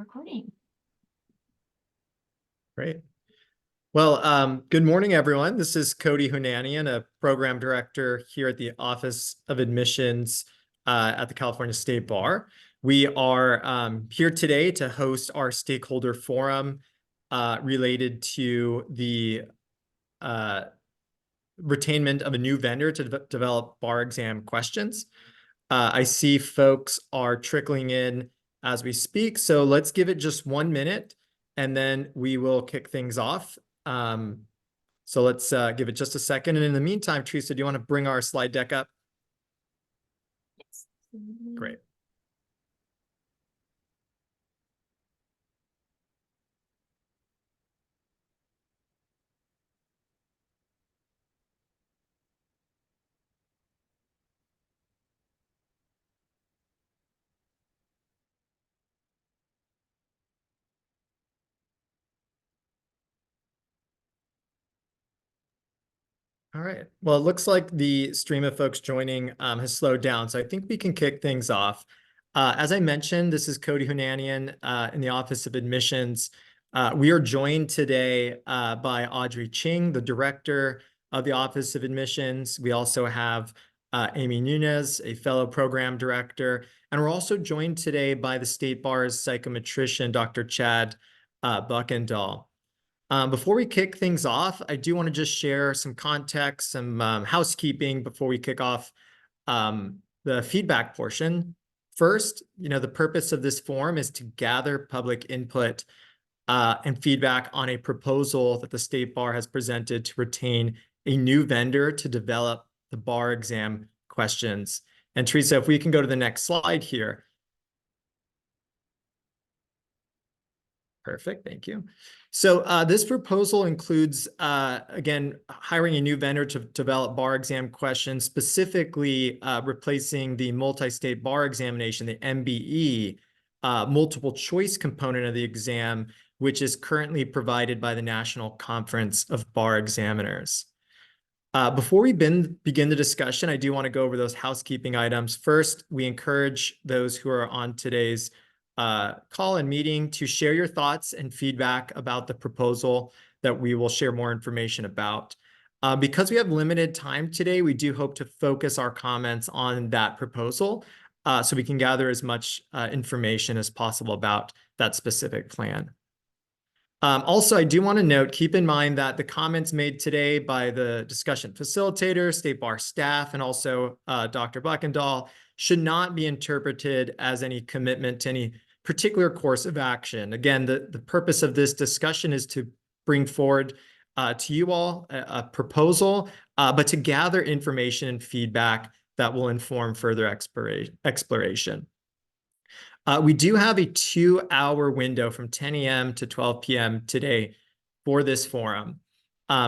recording. Great. Well, good morning, everyone. This is Cody Hunanian, a program director here at the Office of Admissions at the California State Bar. We are here today to host our stakeholder forum related to the retainment of a new vendor to develop bar exam questions. I see folks are trickling in as we speak, so let's give it just 1 minute and then we will kick things off. So let's give it just a second. And in the meantime, Teresa, do you want to bring our slide deck up? Yes. Great. All right. Well, it looks like the stream of folks joining has slowed down, so I think we can kick things off. As I mentioned, this is Cody Hunanian in the Office of Admissions. We are joined today by Audrey Ching, the Director of the Office of Admissions. We also have Amy Nunez, a fellow program director, and we're also joined today by the State Bar's psychometrician, Dr. Chad Buckendahl. Before we kick things off, I do want to just share some context, some housekeeping before we kick off the feedback portion. First, the purpose of this forum is to gather public input and feedback on a proposal that the State Bar has presented to retain a new vendor to develop the bar exam questions. And Teresa, if we can go to the next slide here. Perfect, thank you. So this proposal includes, again, hiring a new vendor to develop bar exam questions, specifically replacing the multi-state bar examination, the MBE, multiple choice component of the exam, which is currently provided by the National Conference of Bar Examiners. Before we begin the discussion, I do want to go over those housekeeping items. First, we encourage those who are on today's call and meeting to share your thoughts and feedback about the proposal that we will share more information about. Because we have limited time today, we do hope to focus our comments on that proposal so we can gather as much information as possible about that specific plan. Also, I do want to note, keep in mind that the comments made today by the discussion facilitator, State Bar staff, and also Dr. Buckendahl should not be interpreted as any commitment to any particular course of action. Again, the purpose of this discussion is to bring forward to you all a proposal, but to gather information and feedback that will inform further exploration. We do have a 2-hour window from 10 a.m. to 12 p.m. today for this forum.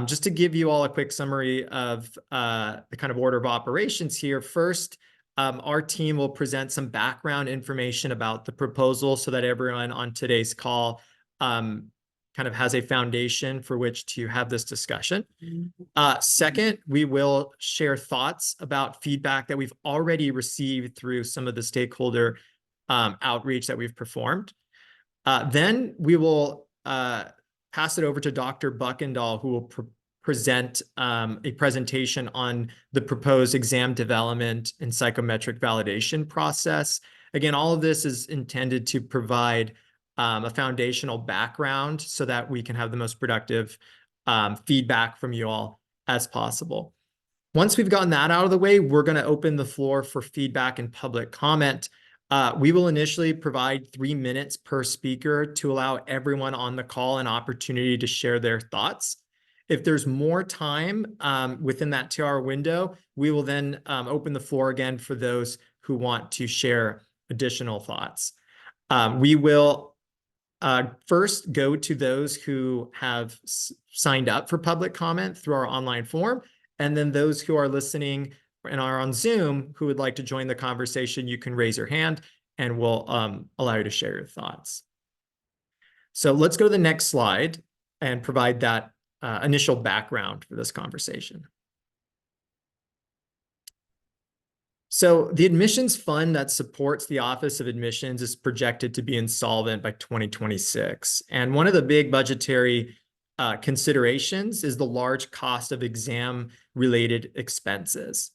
Just to give you all a quick summary of the kind of order of operations here. First, our team will present some background information about the proposal so that everyone on today's call kind of has a foundation for which to have this discussion. Second, we will share thoughts about feedback that we've already received through some of the stakeholder outreach that we've performed. Then we will pass it over to Dr. Buckendahl, who will present a presentation on the proposed exam development and psychometric validation process. Again, all of this is intended to provide a foundational background so that we can have the most productive feedback from you all as possible. Once we've gotten that out of the way, we're going to open the floor for feedback and public comment. We will initially provide 3 minutes per speaker to allow everyone on the call an opportunity to share their thoughts. If there's more time within that 2-hour window, we will then open the floor again for those who want to share additional thoughts. We will first go to those who have signed up for public comment through our online form, and then those who are listening and are on Zoom who would like to join the conversation, you can raise your hand and we'll allow you to share your thoughts. So let's go to the next slide and provide that initial background for this conversation. So the admissions fund that supports the Office of Admissions is projected to be insolvent by 2026. And one of the big budgetary considerations is the large cost of exam-related expenses.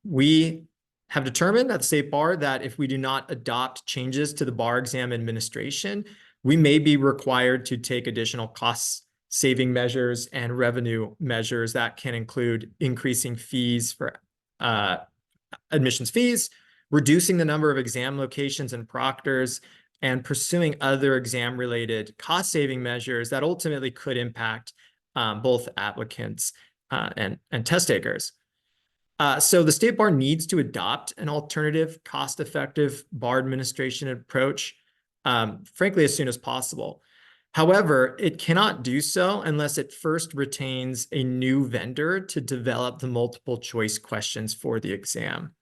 We have determined at the State Bar that if we do not adopt changes to the bar exam administration, we may be required to take additional cost-saving measures and revenue measures that can include increasing fees for admissions fees, reducing the number of exam locations and proctors, and pursuing other exam-related cost-saving measures that ultimately could impact both applicants and test takers. So the State Bar needs to adopt an alternative, cost-effective bar administration approach, frankly, as soon as possible. However, it cannot do so unless it first retains a new vendor to develop the multiple choice questions for the exam.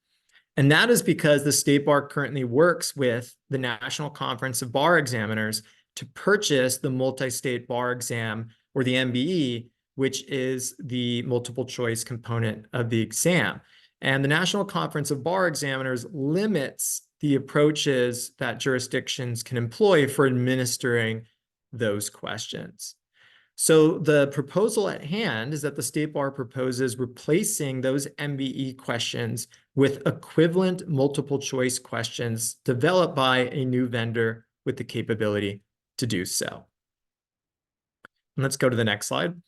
And that is because the State Bar currently works with the National Conference of Bar Examiners to purchase the multi-state bar exam, or the MBE, which is the multiple choice component of the exam. And the National Conference of Bar Examiners limits the approaches that jurisdictions can employ for administering those questions. So the proposal at hand is that the State Bar proposes replacing those MBE questions with equivalent multiple choice questions developed by a new vendor with the capability to do so. And let's go to the next slide.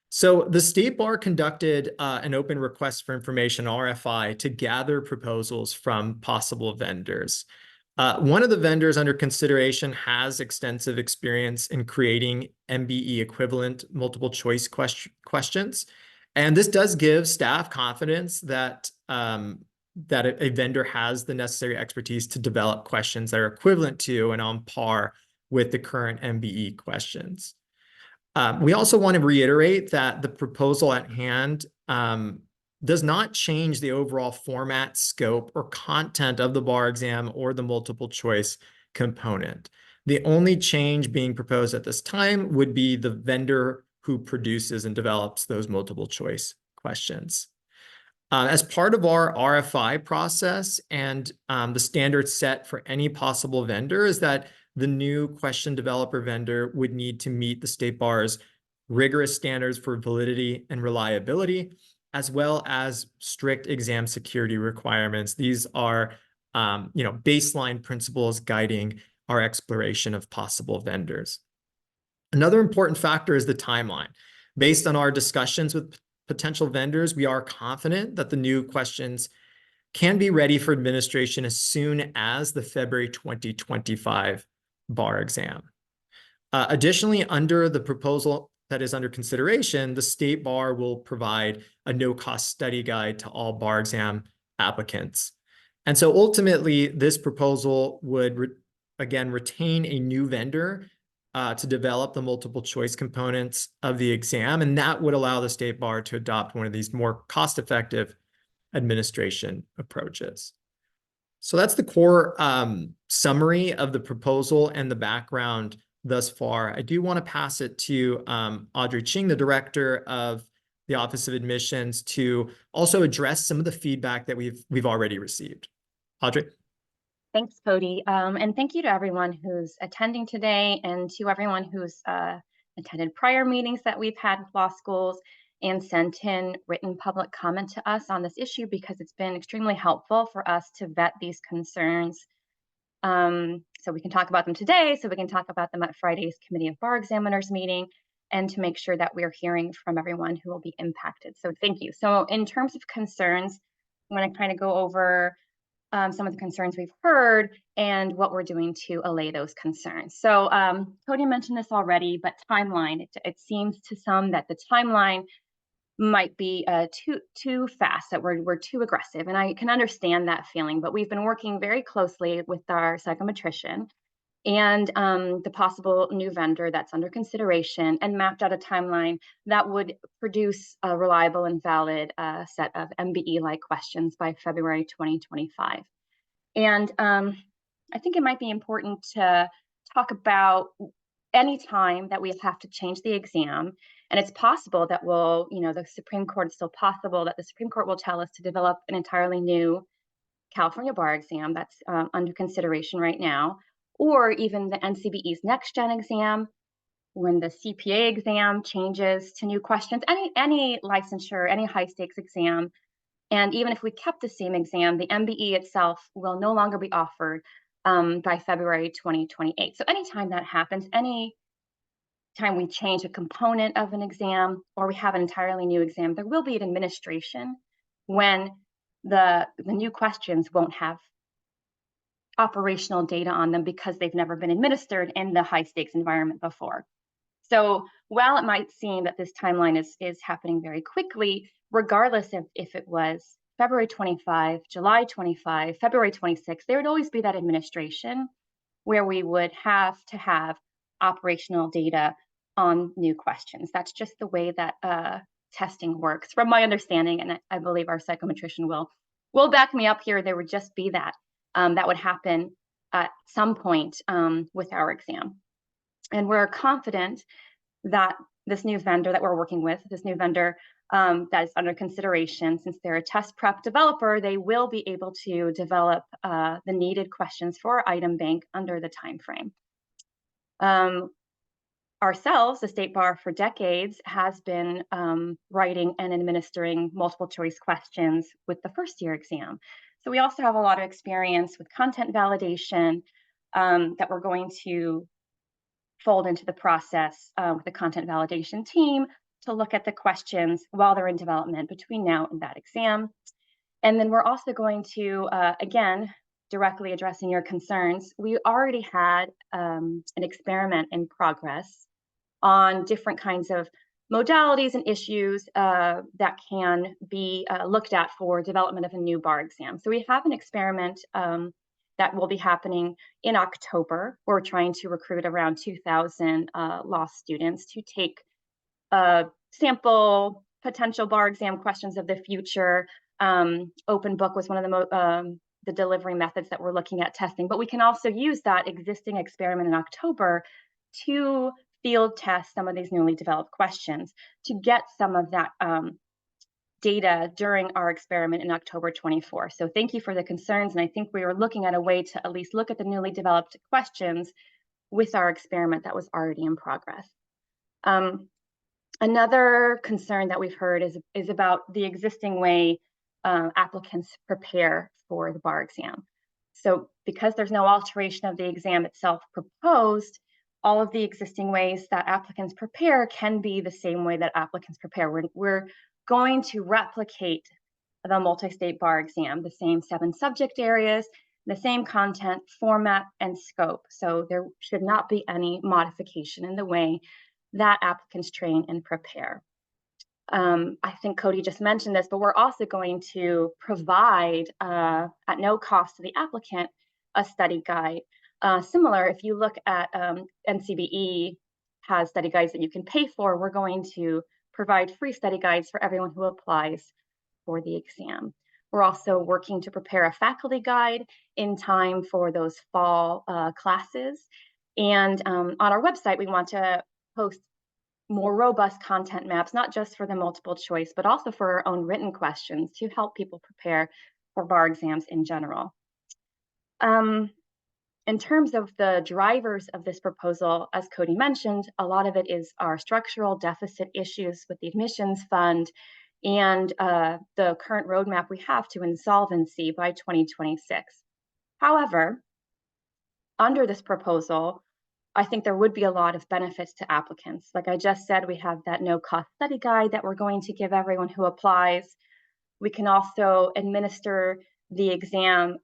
So the State Bar conducted an open request for information, RFI, to gather proposals from possible vendors. One of the vendors under consideration has extensive experience in creating MBE equivalent multiple choice questions. And this does give staff confidence that, that a vendor has the necessary expertise to develop questions that are equivalent to and on par with the current MBE questions. We also want to reiterate that the proposal at hand does not change the overall format, scope, or content of the bar exam or the multiple choice component. The only change being proposed at this time would be the vendor who produces and develops those multiple choice questions. As part of our RFI process and the standard set for any possible vendor is that the new question developer vendor would need to meet the State Bar's rigorous standards for validity and reliability, as well as strict exam security requirements. These are, baseline principles guiding our exploration of possible vendors. Another important factor is the timeline. Based on our discussions with potential vendors, we are confident that the new questions can be ready for administration as soon as the February 2025 bar exam. Additionally, under the proposal that is under consideration, the State Bar will provide a no-cost study guide to all bar exam applicants. And so ultimately, this proposal would, again, retain a new vendor to develop the multiple choice components of the exam, and that would allow the State Bar to adopt one of these more cost-effective administration approaches. So that's the core summary of the proposal and the background thus far. I do want to pass it to Audrey Ching, the director of the Office of Admissions, to also address some of the feedback that we've already received. Audrey. Thanks, Cody. And thank you to everyone who's attending today and to everyone who's attended prior meetings that we've had with law schools and sent in written public comment to us on this issue, because it's been extremely helpful for us to vet these concerns. So we can talk about them today, so we can talk about them at Friday's Committee of Bar Examiners meeting, and to make sure that we're hearing from everyone who will be impacted. So thank you. So in terms of concerns, I'm going to kind of go over some of the concerns we've heard and what we're doing to allay those concerns. So Cody mentioned this already, but timeline, it seems to some that the timeline might be too fast, that we're too aggressive. And I can understand that feeling, but we've been working very closely with our psychometrician and the possible new vendor that's under consideration, and mapped out a timeline that would produce a reliable and valid set of MBE-like questions by February 2025. And I think it might be important to talk about any time that we have to change the exam, and it's possible that the Supreme Court, it's still possible that the Supreme Court will tell us to develop an entirely new California bar exam that's under consideration right now, or even the NCBE's next gen exam, when the CPA exam changes to new questions, any licensure, any high stakes exam. And even if we kept the same exam, the MBE itself will no longer be offered by February 2028. So anytime that happens, any time we change a component of an exam or we have an entirely new exam, there will be an administration when the new questions won't have operational data on them because they've never been administered in the high stakes environment before. So while it might seem that this timeline is happening very quickly, regardless of if it was February 25, July 25, February 26, there would always be that administration where we would have to have operational data on new questions. That's just the way that testing works, from my understanding, and I believe our psychometrician will back me up here. There would just be that would happen at some point with our exam. And we're confident that this new vendor that we're working with, this new vendor that is under consideration, since they're a test prep developer, they will be able to develop the needed questions for our item bank under the time frame. Ourselves, the State Bar for decades has been writing and administering multiple choice questions with the first year exam. So we also have a lot of experience with content validation that we're going to fold into the process with the content validation team to look at the questions while they're in development between now and that exam. And then we're also going to, again, directly addressing your concerns, we already had an experiment in progress on different kinds of modalities and issues that can be looked at for development of a new bar exam. So we have an experiment that will be happening in October. We're trying to recruit around 2,000 law students to take sample potential bar exam questions of the future. Open book was one of the delivery methods that we're looking at testing, but we can also use that existing experiment in October to field test some of these newly developed questions to get some of that data during our experiment in October 24. So thank you for the concerns. And I think we were looking at a way to at least look at the newly developed questions with our experiment that was already in progress. Another concern that we've heard is about the existing way applicants prepare for the bar exam. So because there's no alteration of the exam itself proposed, all of the existing ways that applicants prepare can be the same way that applicants prepare. We're going to replicate the multi-state bar exam, the same 7 subject areas, the same content, format, and scope. So there should not be any modification in the way that applicants train and prepare. I think Cody just mentioned this, but we're also going to provide at no cost to the applicant a study guide. Similar, if you look at NCBE has study guides that you can pay for, we're going to provide free study guides for everyone who applies for the exam. We're also working to prepare a faculty guide in time for those fall classes. And on our website, we want to post more robust content maps, not just for the multiple choice, but also for our own written questions to help people prepare for bar exams in general. In terms of the drivers of this proposal, as Cody mentioned, a lot of it is our structural deficit issues with the admissions fund and the current roadmap we have to insolvency by 2026. However, under this proposal, I think there would be a lot of benefits to applicants. Like I just said, we have that no-cost study guide that we're going to give everyone who applies. We can also administer the exam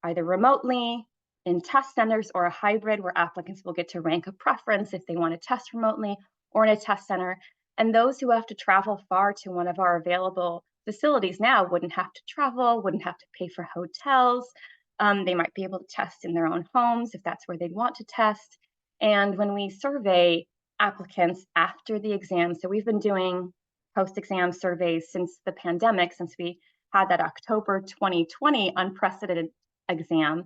either remotely, in test centers, or a hybrid where applicants will get to rank a preference if they want to test remotely or in a test center. And those who have to travel far to one of our available facilities now wouldn't have to travel, wouldn't have to pay for hotels. They might be able to test in their own homes if that's where they want to test. And when we survey applicants after the exam, so we've been doing post-exam surveys since the pandemic, since we had that October 2020 unprecedented exam.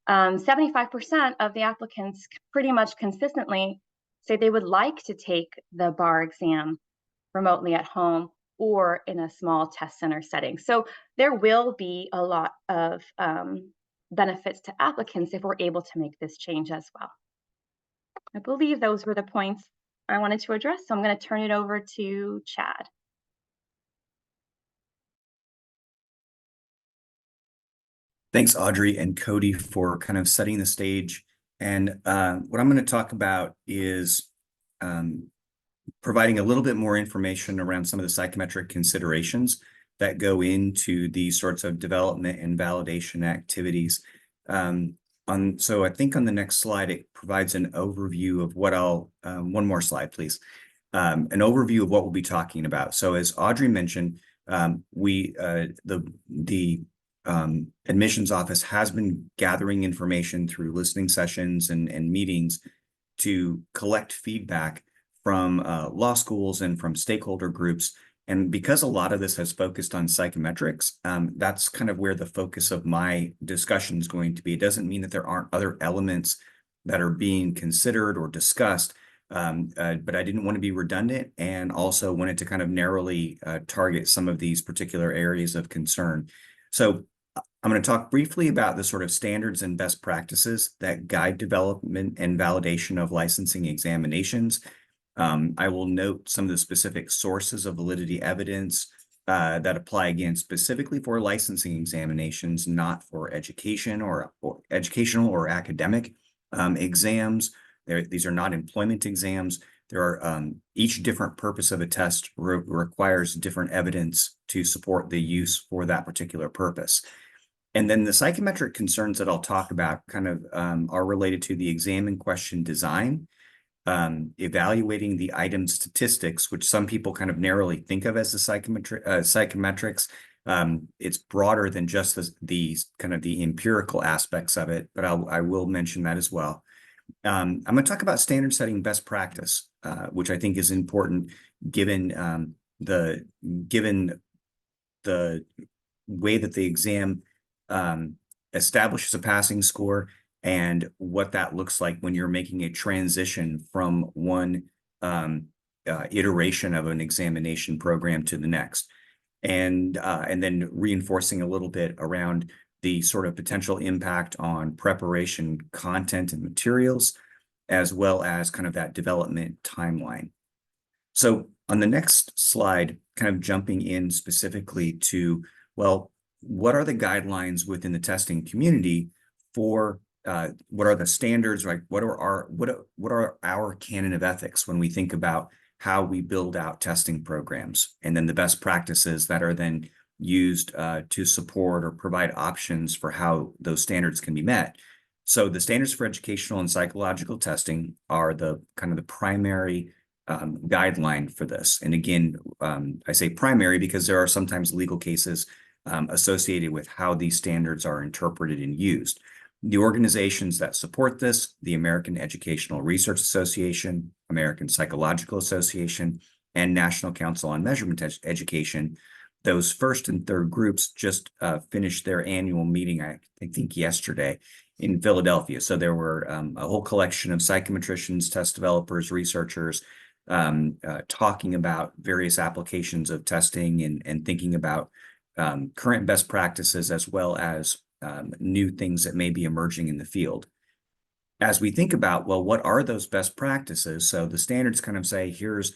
75% of the applicants pretty much consistently say they would like to take the bar exam remotely at home or in a small test center setting. So there will be a lot of benefits to applicants if we're able to make this change as well. I believe those were the points I wanted to address, so I'm going to turn it over to Chad. Thanks, Audrey and Cody, for kind of setting the stage. And what I'm going to talk about is providing a little bit more information around some of the psychometric considerations that go into these sorts of development and validation activities. So I think on the next slide, it provides an overview of what one more slide, please. An overview of what we'll be talking about. So as Audrey mentioned, the admissions office has been gathering information through listening sessions and meetings to collect feedback from law schools and from stakeholder groups. And because a lot of this has focused on psychometrics, that's kind of where the focus of my discussion is going to be. It doesn't mean that there aren't other elements that are being considered or discussed, but I didn't want to be redundant and also wanted to kind of narrowly target some of these particular areas of concern. So I'm going to talk briefly about the sort of standards and best practices that guide development and validation of licensing examinations. I will note some of the specific sources of validity evidence that apply again specifically for licensing examinations, not for education or educational or academic exams. These are not employment exams. There are each different purpose of a test requires different evidence to support the use for that particular purpose. And then the psychometric concerns that I'll talk about kind of are related to the exam in question design, evaluating the item statistics, which some people kind of narrowly think of as the psychometrics. It's broader than just the kind of the empirical aspects of it, but I will mention that as well. I'm going to talk about standard setting best practice, which I think is important given the way that the exam establishes a passing score and what that looks like when you're making a transition from one iteration of an examination program to the next, and then reinforcing a little bit around the sort of potential impact on preparation content and materials, as well as kind of that development timeline. So on the next slide, kind of jumping in specifically to, well, what are the guidelines within the testing community for what are the standards, right? What are our canon of ethics when we think about how we build out testing programs, and then the best practices that are then used to support or provide options for how those standards can be met. So the standards for educational and psychological testing are the kind of the primary guideline for this. And again, I say primary because there are sometimes legal cases associated with how these standards are interpreted and used. The organizations that support this, the American Educational Research Association, American Psychological Association, and National Council on Measurement Education, those first and third groups just finished their annual meeting, I think yesterday, in Philadelphia. So there were a whole collection of psychometricians, test developers, researchers talking about various applications of testing and thinking about current best practices as well as new things that may be emerging in the field. As we think about, well, what are those best practices? So the standards kind of say, here's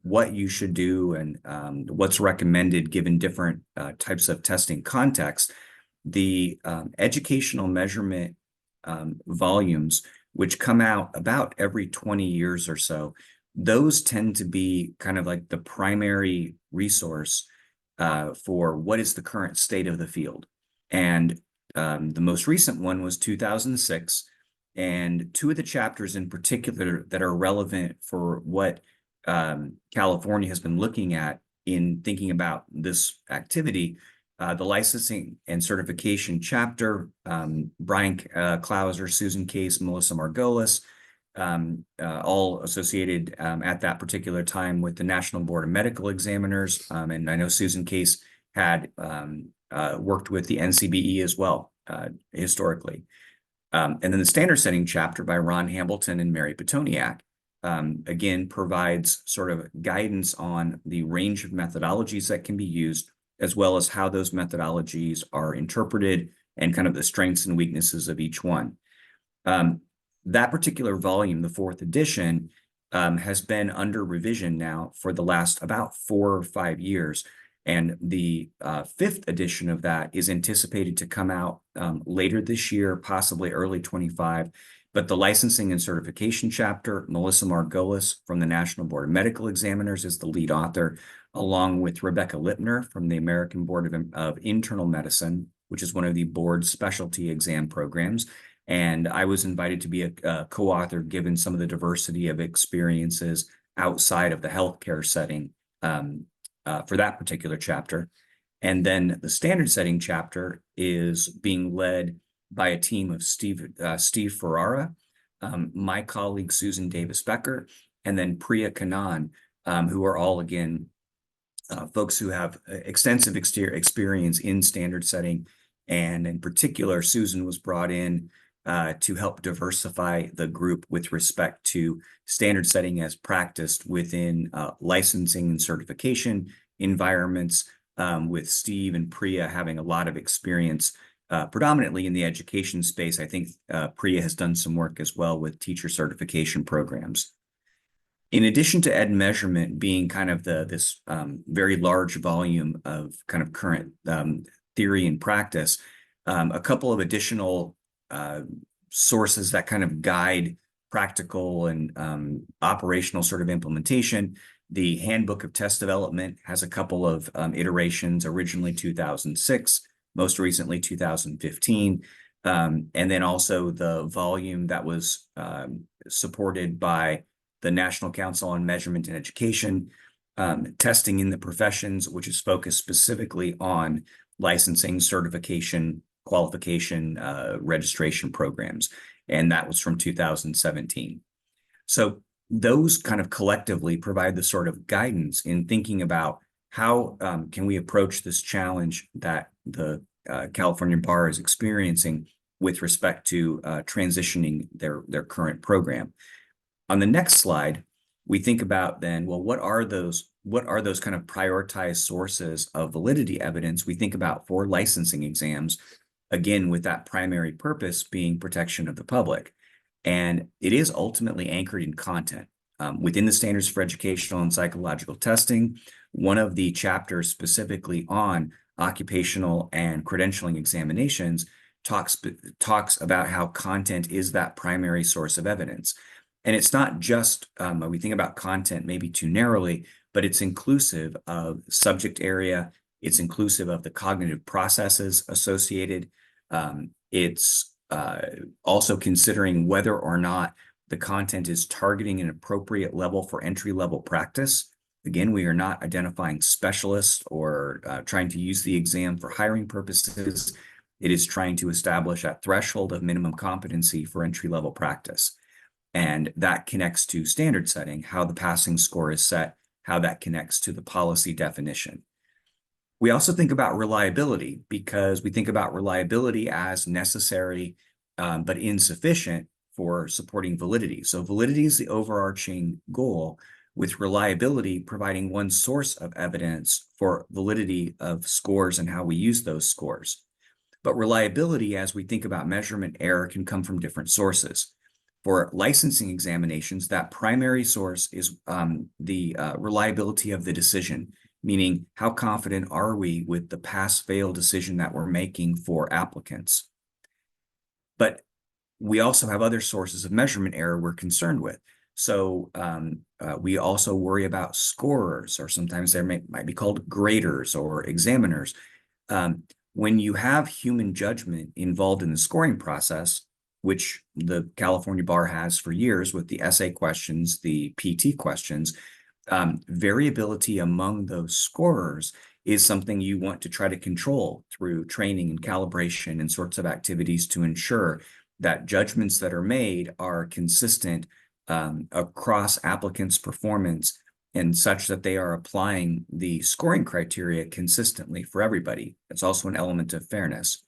what you should do and what's recommended given different types of testing contexts. The educational measurement volumes, which come out about every 20 years or so, those tend to be kind of like the primary resource for what is the current state of the field. And the most recent one was 2006. And two of the chapters in particular that are relevant for what California has been looking at in thinking about this activity, the licensing and certification chapter, Brian Klauser, Susan Case, Melissa Margolis, all associated at that particular time with the National Board of Medical Examiners. And I know Susan Case had worked with the NCBE as well historically. And then the standard setting chapter by Ron Hambleton and Mary Petoniak, again, provides sort of guidance on the range of methodologies that can be used, as well as how those methodologies are interpreted and kind of the strengths and weaknesses of each one. That particular volume, the 4th edition, has been under revision now for the last about 4 or 5 years. And the 5th edition of that is anticipated to come out later this year, possibly early 25. But the licensing and certification chapter, Melissa Margolis from the National Board of Medical Examiners is the lead author, along with Rebecca Lipner from the American Board of Internal Medicine, which is one of the board's specialty exam programs. And I was invited to be a co-author, given some of the diversity of experiences outside of the healthcare setting for that particular chapter. And then the standard setting chapter is being led by a team of Steve Ferrara, my colleague Susan Davis-Becker, and then Priya Kannan, who are all, again, folks who have extensive experience in standard setting. And in particular, Susan was brought in to help diversify the group with respect to standard setting as practiced within licensing and certification environments, with Steve and Priya having a lot of experience predominantly in the education space. I think Priya has done some work as well with teacher certification programs. In addition to ed measurement being kind of this very large volume of kind of current theory and practice, a couple of additional sources that kind of guide practical and operational sort of implementation. The Handbook of Test Development has a couple of iterations, originally 2006, most recently 2015. And then also the volume that was supported by the National Council on Measurement and Education, Testing in the Professions, which is focused specifically on licensing, certification, qualification, registration programs. And that was from 2017. So those kind of collectively provide the sort of guidance in thinking about how can we approach this challenge that the California Bar is experiencing with respect to transitioning their current program. On the next slide, we think about then, well, what are those kind of prioritized sources of validity evidence we think about for licensing exams, again, with that primary purpose being protection of the public. And it is ultimately anchored in content. Within the Standards for Educational and Psychological Testing, one of the chapters specifically on occupational and credentialing examinations talks about how content is that primary source of evidence. And it's not just, we think about content maybe too narrowly, but it's inclusive of subject area. It's inclusive of the cognitive processes associated. It's also considering whether or not the content is targeting an appropriate level for entry-level practice. Again, we are not identifying specialists or trying to use the exam for hiring purposes. It is trying to establish a threshold of minimum competency for entry-level practice. And that connects to standard setting, how the passing score is set, how that connects to the policy definition. We also think about reliability, because we think about reliability as necessary but insufficient for supporting validity. So validity is the overarching goal, with reliability providing one source of evidence for validity of scores and how we use those scores. But reliability, as we think about measurement error, can come from different sources. For licensing examinations, that primary source is the reliability of the decision, meaning how confident are we with the pass-fail decision that we're making for applicants. But we also have other sources of measurement error we're concerned with. So we also worry about scorers, or sometimes they might be called graders or examiners. When you have human judgment involved in the scoring process, which the California Bar has for years with the essay questions, the PT questions, variability among those scorers is something you want to try to control through training and calibration and sorts of activities to ensure that judgments that are made are consistent across applicants' performance, and such that they are applying the scoring criteria consistently for everybody. It's also an element of fairness.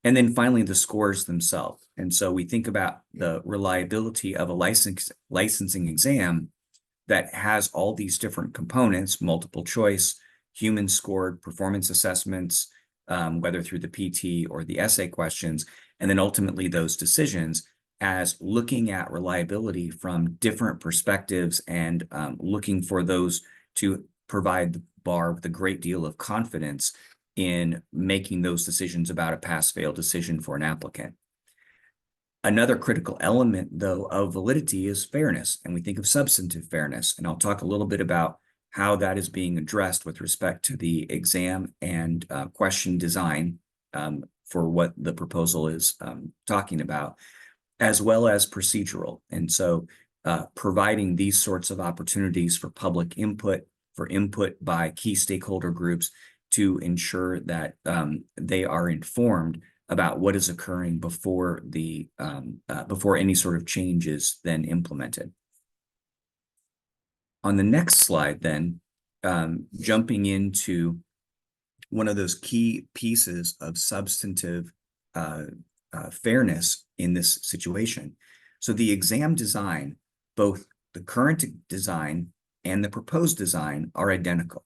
And then finally, the scores themselves. And so we think about the reliability of a licensing exam that has all these different components, multiple choice, human scored performance assessments, whether through the PT or the essay questions, and then ultimately those decisions, as looking at reliability from different perspectives and looking for those to provide the bar with a great deal of confidence in making those decisions about a pass-fail decision for an applicant. Another critical element, though, of validity is fairness, and we think of substantive fairness. And I'll talk a little bit about how that is being addressed with respect to the exam and question design for what the proposal is talking about, as well as procedural. And so providing these sorts of opportunities for public input, for input by key stakeholder groups to ensure that they are informed about what is occurring before the before any sort of change is then implemented. On the next slide, then, jumping into one of those key pieces of substantive fairness in this situation. So the exam design, both the current design and the proposed design, are identical.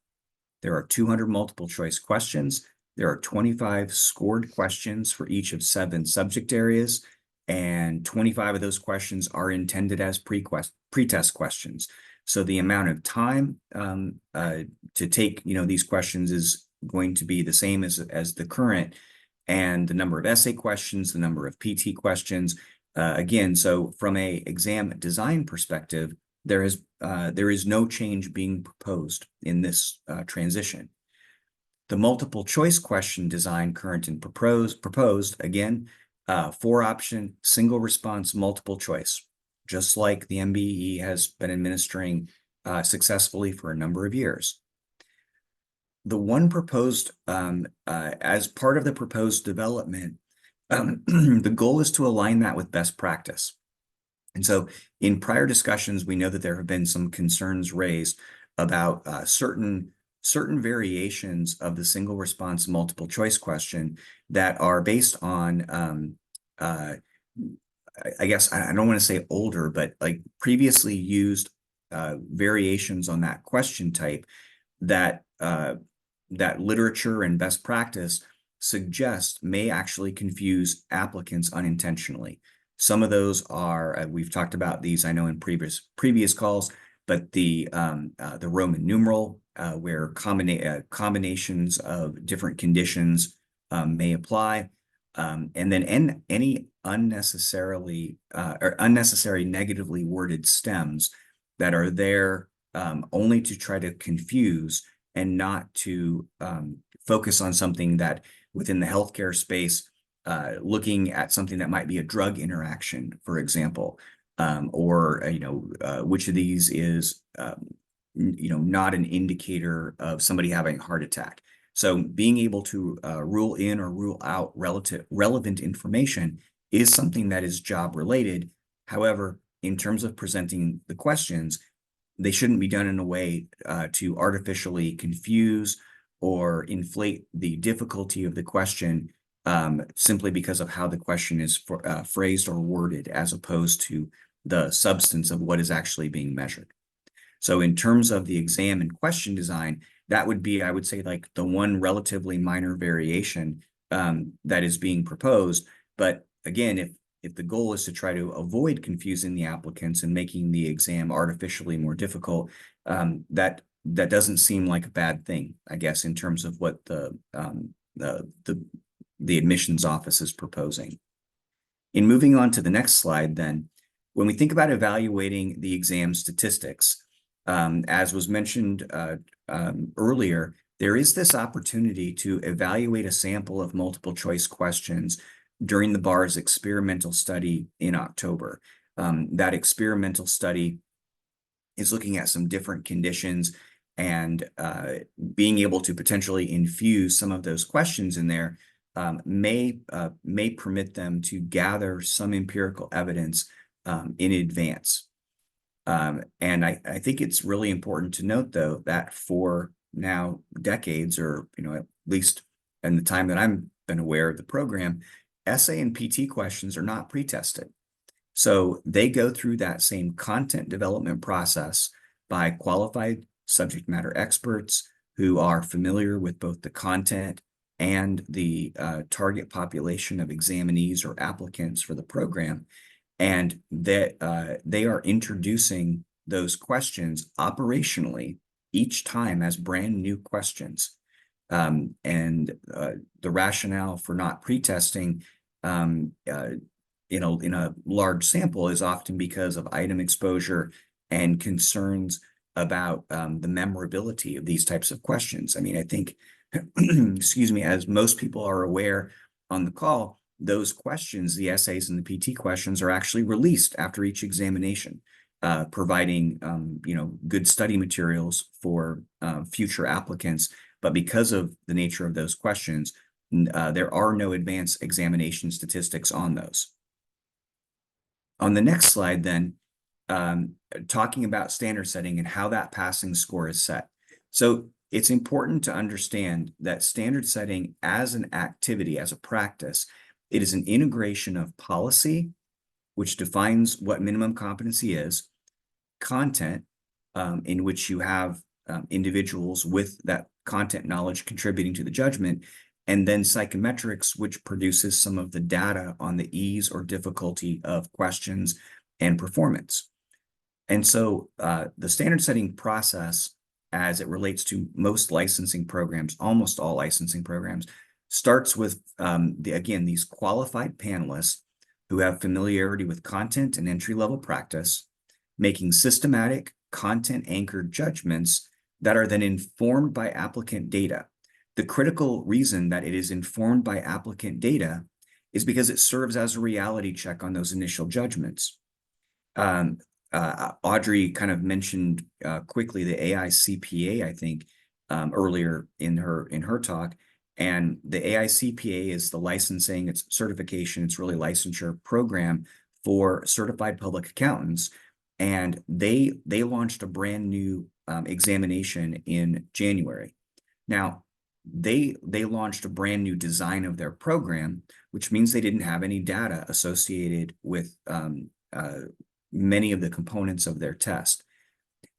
There are 200 multiple choice questions. There are 25 scored questions for each of 7 subject areas, and 25 of those questions are intended as pre-test questions. So the amount of time to take these questions is going to be the same as the current, and the number of essay questions, the number of PT questions. Again, so from a exam design perspective, there is no change being proposed in this transition. The multiple choice question design, current and proposed, again, 4-option, single response, multiple choice, just like the MBE has been administering successfully for a number of years. The one proposed, as part of the proposed development, the goal is to align that with best practice. And so in prior discussions, we know that there have been some concerns raised about certain variations of the single response multiple choice question that are based on, I guess, I don't want to say older, but like previously used variations on that question type that literature and best practice suggest may actually confuse applicants unintentionally. Some of those are, we've talked about these, I know, in previous calls, but the Roman numeral, where combinations of different conditions may apply, and then any unnecessary negatively worded stems that are there only to try to confuse and not to focus on something that within the healthcare space, looking at something that might be a drug interaction, for example, or which of these is not an indicator of somebody having a heart attack. So being able to rule in or rule out relevant information is something that is job related. However, in terms of presenting the questions, they shouldn't be done in a way to artificially confuse or inflate the difficulty of the question simply because of how the question is phrased or worded, as opposed to the substance of what is actually being measured. So in terms of the exam and question design, that would be, I would say, like the one relatively minor variation that is being proposed. But again, if the goal is to try to avoid confusing the applicants and making the exam artificially more difficult, that doesn't seem like a bad thing, I guess, in terms of what the admissions office is proposing. In moving on to the next slide, then, when we think about evaluating the exam statistics, as was mentioned earlier, there is this opportunity to evaluate a sample of multiple choice questions during the bar's experimental study in October. That experimental study is looking at some different conditions and being able to potentially infuse some of those questions in there may permit them to gather some empirical evidence in advance. And I think it's really important to note, though, that for now decades, or at least in the time that I've been aware of the program, essay and PT questions are not pre-tested. So they go through that same content development process by qualified subject matter experts who are familiar with both the content and the target population of examinees or applicants for the program. And that they are introducing those questions operationally each time as brand new questions. The rationale for not pre-testing in a large sample is often because of item exposure and concerns about the memorability of these types of questions. I mean, I think, excuse me, as most people are aware on the call, those questions, the essays and the PT questions, are actually released after each examination, providing good study materials for future applicants. But because of the nature of those questions, there are no advanced examination statistics on those. On the next slide, then, talking about standard setting and how that passing score is set. So it's important to understand that standard setting as an activity, as a practice, it is an integration of policy, which defines what minimum competency is, content, in which you have individuals with that content knowledge contributing to the judgment, and then psychometrics, which produces some of the data on the ease or difficulty of questions and performance. And so the standard setting process, as it relates to most licensing programs, almost all licensing programs, starts with, again, these qualified panelists who have familiarity with content and entry-level practice, making systematic, content-anchored judgments that are then informed by applicant data. The critical reason that it is informed by applicant data is because it serves as a reality check on those initial judgments. Audrey kind of mentioned quickly the AI CPA, I think, earlier in her talk. And the AI CPA is the licensing, it's certification, it's really licensure program for certified public accountants. And they launched a brand new examination in January. Now, they launched a brand new design of their program, which means they didn't have any data associated with many of the components of their test.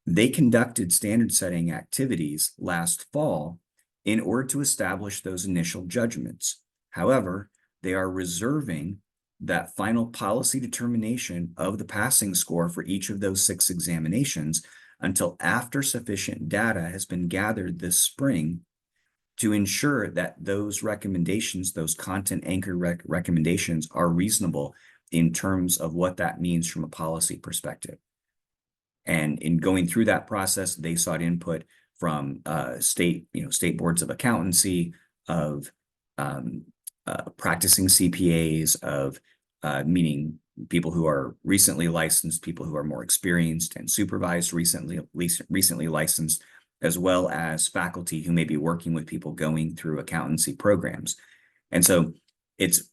They conducted standard setting activities last fall in order to establish those initial judgments. However, they are reserving that final policy determination of the passing score for each of those 6 examinations until after sufficient data has been gathered this spring to ensure that those recommendations, those content anchor recommendations, are reasonable in terms of what that means from a policy perspective. And in going through that process, they sought input from state boards of accountancy, of practicing CPAs, of meaning people who are recently licensed, people who are more experienced and supervised, recently licensed, as well as faculty who may be working with people going through accountancy programs. And so it's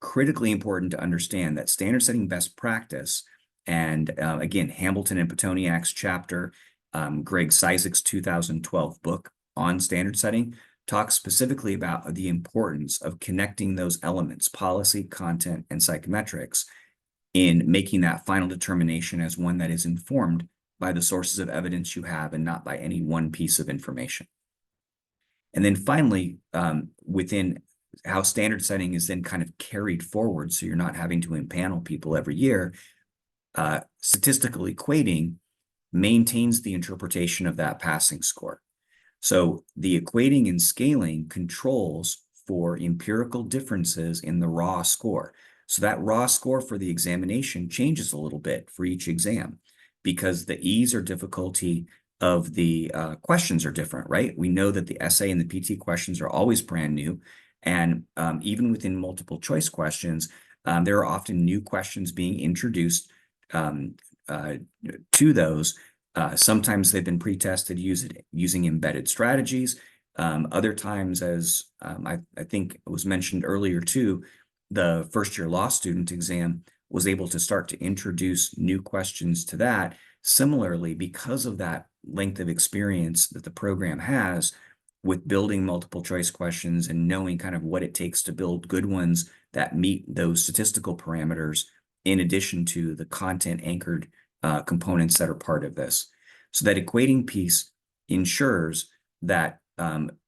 critically important to understand that standard setting best practice, and again, Hamilton and Petoniak's chapter, Greg Cizik's 2012 book on standard setting, talks specifically about the importance of connecting those elements, policy, content, and psychometrics, in making that final determination as one that is informed by the sources of evidence you have and not by any one piece of information. And then finally, within how standard setting is then kind of carried forward, so you're not having to impanel people every year, statistical equating maintains the interpretation of that passing score. So the equating and scaling controls for empirical differences in the raw score. So that raw score for the examination changes a little bit for each exam because the ease or difficulty of the questions are different, right? We know that the essay and the PT questions are always brand new. And even within multiple choice questions, there are often new questions being introduced to those. Sometimes they've been pre-tested using embedded strategies. Other times, as I think was mentioned earlier too, the first-year law student exam was able to start to introduce new questions to that. Similarly, because of that length of experience that the program has, with building multiple choice questions and knowing kind of what it takes to build good ones that meet those statistical parameters, in addition to the content anchored components that are part of this. So that equating piece ensures that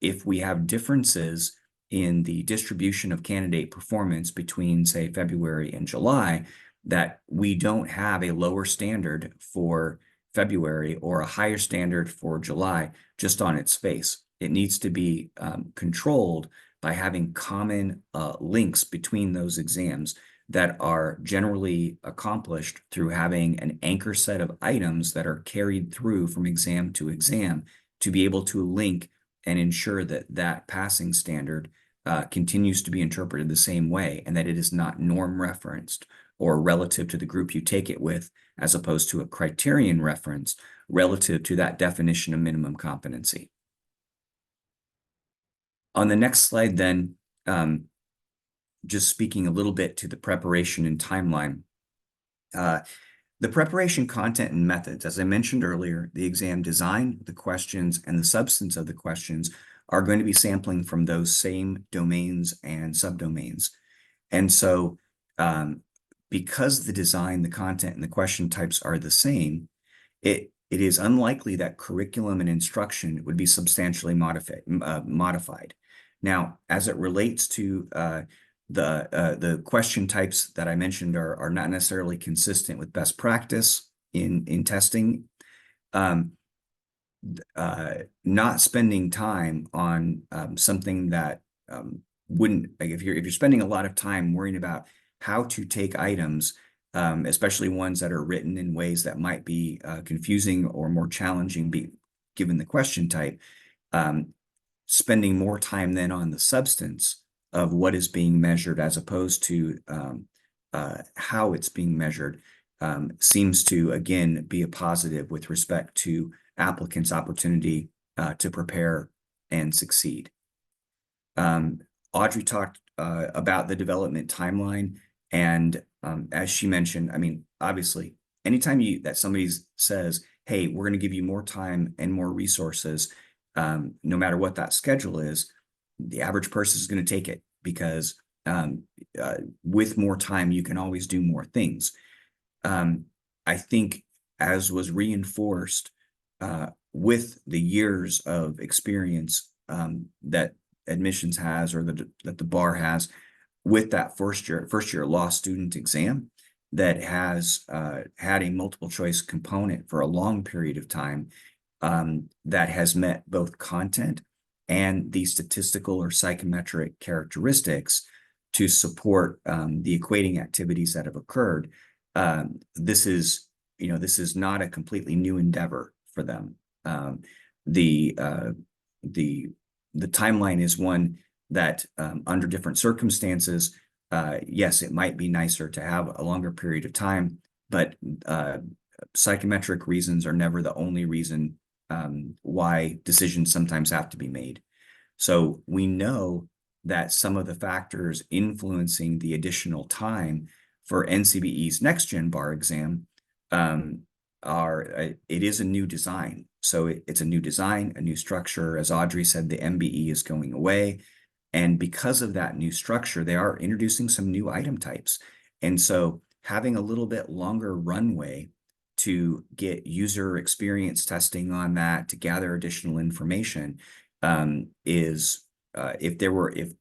if we have differences in the distribution of candidate performance between, say, February and July, that we don't have a lower standard for February or a higher standard for July just on its face. It needs to be controlled by having common links between those exams that are generally accomplished through having an anchor set of items that are carried through from exam to exam to be able to link and ensure that that passing standard continues to be interpreted the same way, and that it is not norm referenced or relative to the group you take it with, as opposed to a criterion reference relative to that definition of minimum competency. On the next slide then, just speaking a little bit to the preparation and timeline. The preparation content and methods, as I mentioned earlier, the exam design, the questions, and the substance of the questions are going to be sampling from those same domains and subdomains. And so because the design, the content, and the question types are the same, it is unlikely that curriculum and instruction would be substantially modified. Now, as it relates to the question types that I mentioned are not necessarily consistent with best practice in testing. Not spending time on something that wouldn't, like if you're spending a lot of time worrying about how to take items, especially ones that are written in ways that might be confusing or more challenging given the question type, spending more time then on the substance of what is being measured as opposed to how it's being measured seems to, again, be a positive with respect to applicants' opportunity to prepare and succeed. Audrey talked about the development timeline, and as she mentioned, I mean, obviously, anytime that somebody says, hey, we're going to give you more time and more resources, no matter what that schedule is, the average person is going to take it because with more time, you can always do more things. I think, as was reinforced with the years of experience that admissions has, or that the bar has, with that first year law student exam that has had a multiple choice component for a long period of time, that has met both content and the statistical or psychometric characteristics to support the equating activities that have occurred. This is not a completely new endeavor for them. The timeline is one that, under different circumstances, yes, it might be nicer to have a longer period of time, but psychometric reasons are never the only reason why decisions sometimes have to be made. So we know that some of the factors influencing the additional time for NCBE's next gen bar exam it is a new design. So it's a new design, a new structure. As Audrey said, the MBE is going away. And because of that new structure, they are introducing some new item types. And so having a little bit longer runway to get user experience testing on that, to gather additional information, is if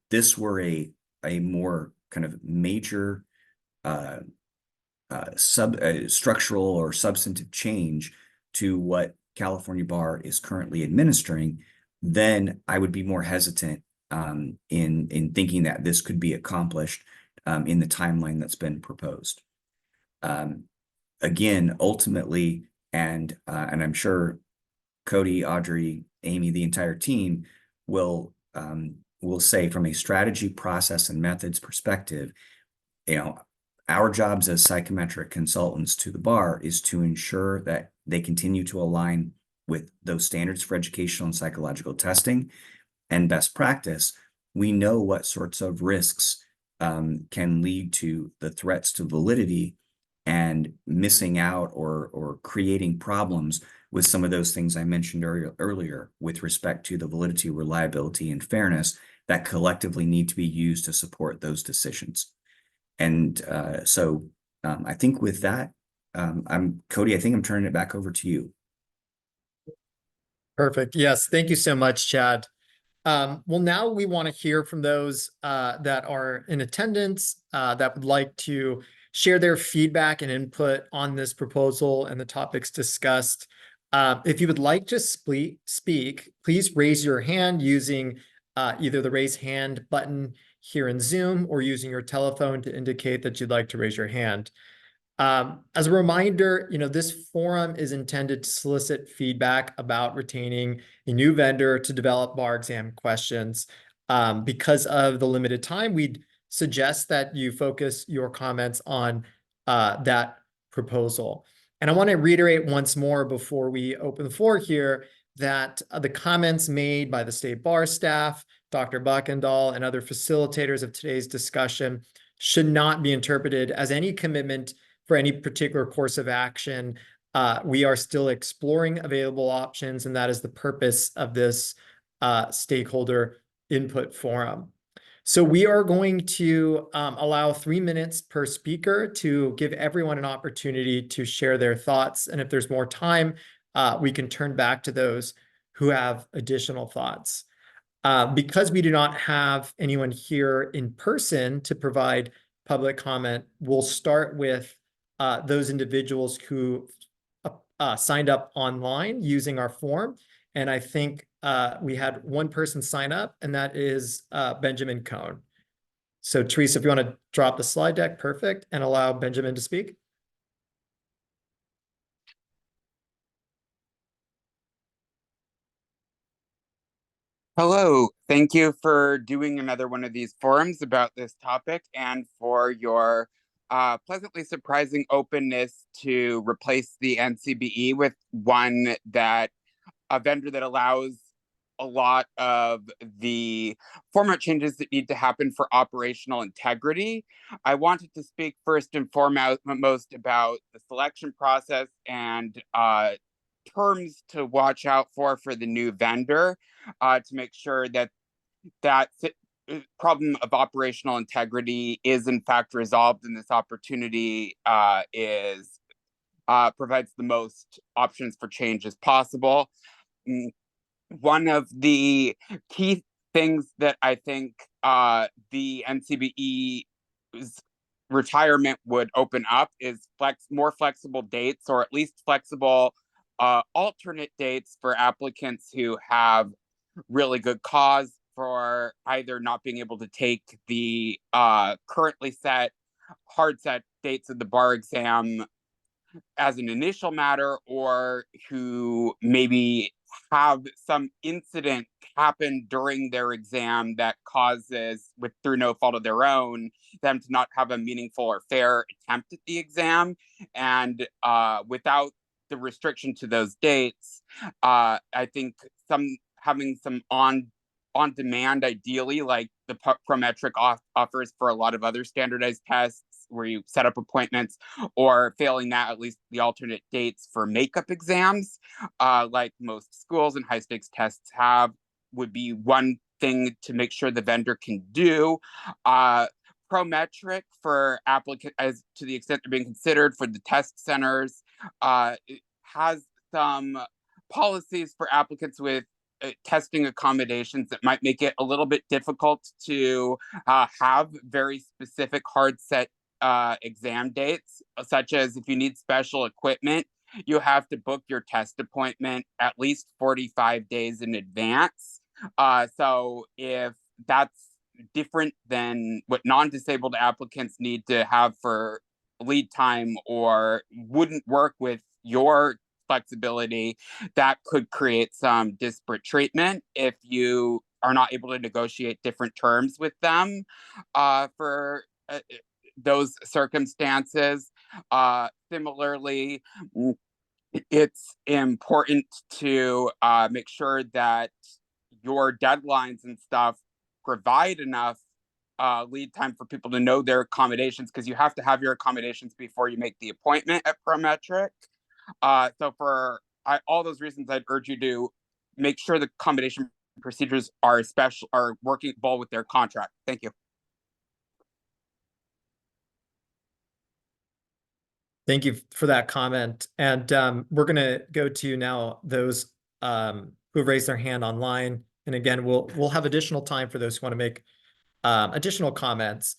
this were a more kind of major structural or substantive change to what California Bar is currently administering, then I would be more hesitant in thinking that this could be accomplished in the timeline that's been proposed. Again, ultimately, and I'm sure Cody, Audrey, Amy, the entire team will say, from a strategy, process, and methods perspective, our jobs as psychometric consultants to the bar is to ensure that they continue to align with those standards for educational and psychological testing and best practice. We know what sorts of risks can lead to the threats to validity and missing out or creating problems with some of those things I mentioned earlier with respect to the validity, reliability, and fairness that collectively need to be used to support those decisions. And so I think with that, Cody, I think I'm turning it back over to you. Perfect. Yes. Thank you so much, Chad. Well, now we want to hear from those that are in attendance that would like to share their feedback and input on this proposal and the topics discussed. If you would like to speak, please raise your hand using either the raise hand button here in Zoom or using your telephone to indicate that you'd like to raise your hand. As a reminder, this forum is intended to solicit feedback about retaining a new vendor to develop bar exam questions. Because of the limited time, we'd suggest that you focus your comments on that proposal. And I want to reiterate once more before we open the floor here that the comments made by the state bar staff, Dr. Buckendahl, and other facilitators of today's discussion should not be interpreted as any commitment for any particular course of action. We are still exploring available options, and that is the purpose of this stakeholder input forum. So we are going to allow 3 minutes per speaker to give everyone an opportunity to share their thoughts. And if there's more time, we can turn back to those who have additional thoughts. Because we do not have anyone here in person to provide public comment, we'll start with those individuals who signed up online using our form. And I think we had one person sign up, and that is Benjamin Cohn. So Teresa, if you want to drop the slide deck, perfect, and allow Benjamin to speak. Hello, thank you for doing another one of these forums about this topic and for your pleasantly surprising openness to replace the NCBE with a vendor that allows a lot of the format changes that need to happen for operational integrity. I wanted to speak first and foremost about the selection process and terms to watch out for the new vendor to make sure that problem of operational integrity is in fact resolved, and this opportunity provides the most options for change as possible. One of the key things that I think the NCBE's retirement would open up is more flexible dates, or at least flexible alternate dates for applicants who have really good cause for either not being able to take the currently hard set dates of the bar exam as an initial matter, or who maybe have some incident happen during their exam that causes, through no fault of their own, them to not have a meaningful or fair attempt at the exam. And without the restriction to those dates, I think having some on demand, ideally, like the Prometric offers for a lot of other standardized tests where you set up appointments, or failing that, at least the alternate dates for makeup exams, like most schools and high stakes tests have, would be one thing to make sure the vendor can do. Prometric for applicants, as to the extent they're being considered for the test centers, has some policies for applicants with testing accommodations that might make it a little bit difficult to have very specific hard set exam dates, such as if you need special equipment, you have to book your test appointment at least 45 days in advance. So if that's different than what non-disabled applicants need to have for lead time, or wouldn't work with your flexibility, that could create some disparate treatment if you are not able to negotiate different terms with them for those circumstances. Similarly, it's important to make sure that your deadlines and stuff provide enough lead time for people to know their accommodations, because you have to have your accommodations before you make the appointment at Prometric. So for all those reasons, I'd urge you to make sure the accommodation procedures are working well with their contract. Thank you. Thank you for that comment. And we're going to go to now those who have raised their hand online. And again, we'll have additional time for those who want to make additional comments.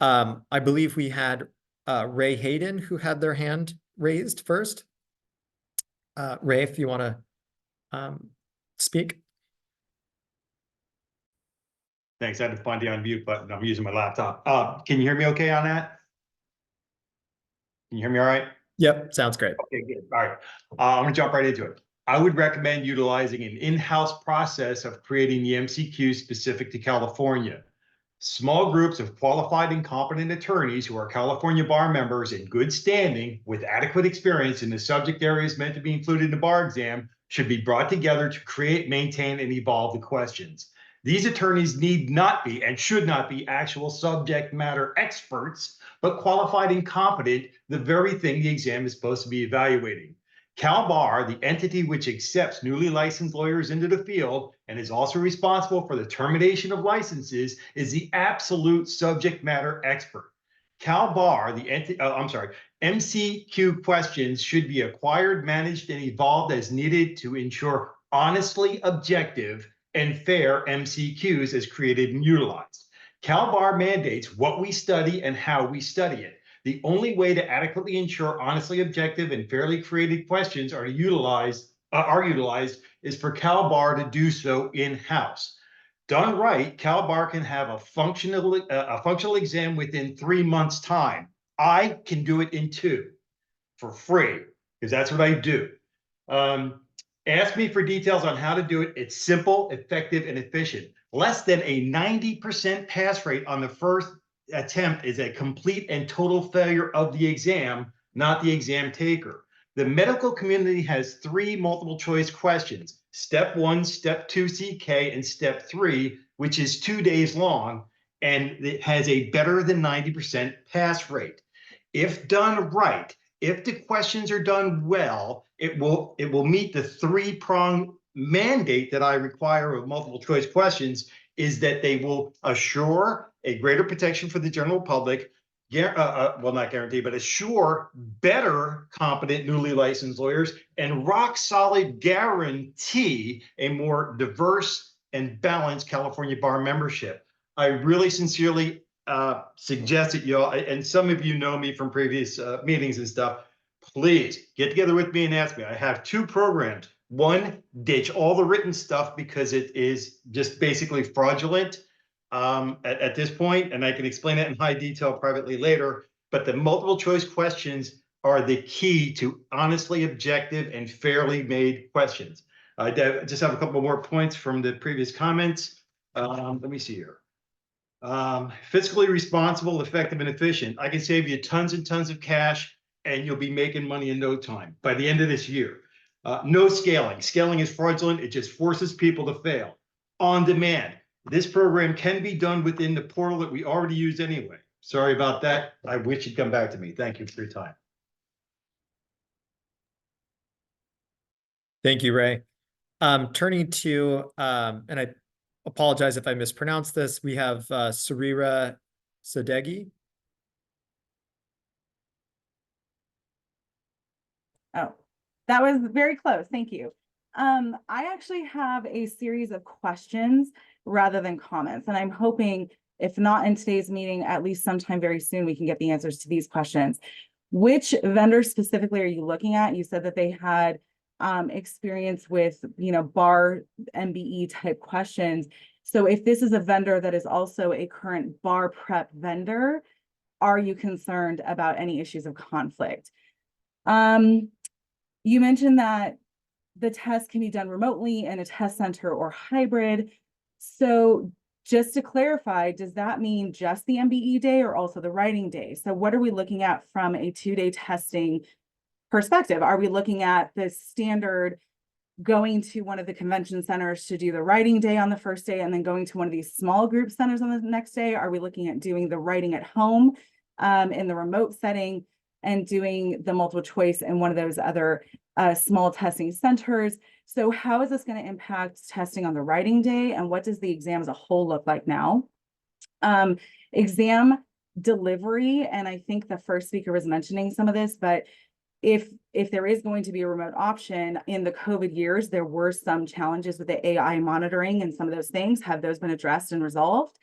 I believe we had Ray Hayden who had their hand raised first. Ray, if you want to speak. Thanks. I had to find the unmute button. I'm using my laptop. Can you hear me okay on that? Can you hear me all right? Yep, sounds great. Okay, good. All right. I'm going to jump right into it. I would recommend utilizing an in-house process of creating the MCQ specific to California. Small groups of qualified and competent attorneys who are California bar members in good standing with adequate experience in the subject areas meant to be included in the bar exam should be brought together to create, maintain, and evolve the questions. These attorneys need not be and should not be actual subject matter experts, but qualified and competent, the very thing the exam is supposed to be evaluating. CalBar, the entity which accepts newly licensed lawyers into the field and is also responsible for the termination of licenses, is the absolute subject matter expert. CalBar, MCQ questions should be acquired, managed, and evolved as needed to ensure honestly objective and fair MCQs as created and utilized. CalBar mandates what we study and how we study it. The only way to adequately ensure honestly objective and fairly created questions are utilized is for CalBar to do so in-house. Done right, CalBar can have a functional exam within 3 months' time. I can do it in 2 for free, because that's what I do. Ask me for details on how to do it. It's simple, effective, and efficient. Less than a 90% pass rate on the first attempt is a complete and total failure of the exam, not the exam taker. The medical community has 3 multiple choice questions: step 1, step 2 CK, and step 3, which is 2 days long, and it has a better than 90% pass rate. If done right, if the questions are done well, it will meet the 3-prong mandate that I require of multiple choice questions, is that they will assure a greater protection for the general public, well, not guarantee, but assure better competent newly licensed lawyers, and rock solid guarantee a more diverse and balanced California bar membership. I really sincerely suggest that y'all, and some of you know me from previous meetings and stuff, please get together with me and ask me. I have 2 programs. One, ditch all the written stuff because it is just basically fraudulent at this point, and I can explain it in high detail privately later. But the multiple choice questions are the key to honestly objective and fairly made questions. I just have a couple more points from the previous comments. Let me see here. Fiscally responsible, effective, and efficient. I can save you tons and tons of cash, and you'll be making money in no time by the end of this year. No scaling. Scaling is fraudulent. It just forces people to fail. On demand. This program can be done within the portal that we already use anyway. Sorry about that. I wish you'd come back to me. Thank you for your time. Thank you, Ray. Turning to, and I apologize if I mispronounce this, we have Sarira Sadeghi. Oh, that was very close. Thank you. I actually have a series of questions rather than comments, and I'm hoping, if not in today's meeting, at least sometime very soon, we can get the answers to these questions. Which vendor specifically are you looking at? You said that they had experience with, bar MBE type questions. So if this is a vendor that is also a current bar prep vendor, are you concerned about any issues of conflict? You mentioned that the test can be done remotely in a test center or hybrid. So just to clarify, does that mean just the MBE day or also the writing day? So what are we looking at from a 2-day testing perspective? Are we looking at the standard going to one of the convention centers to do the writing day on the first day and then going to one of these small group centers on the next day? Are we looking at doing the writing at home in the remote setting and doing the multiple choice in one of those other small testing centers? So how is this going to impact testing on the writing day, and what does the exam as a whole look like now? Exam delivery, and I think the first speaker was mentioning some of this, but if there is going to be a remote option, in the COVID years, there were some challenges with the AI monitoring and some of those things. Have those been addressed and resolved?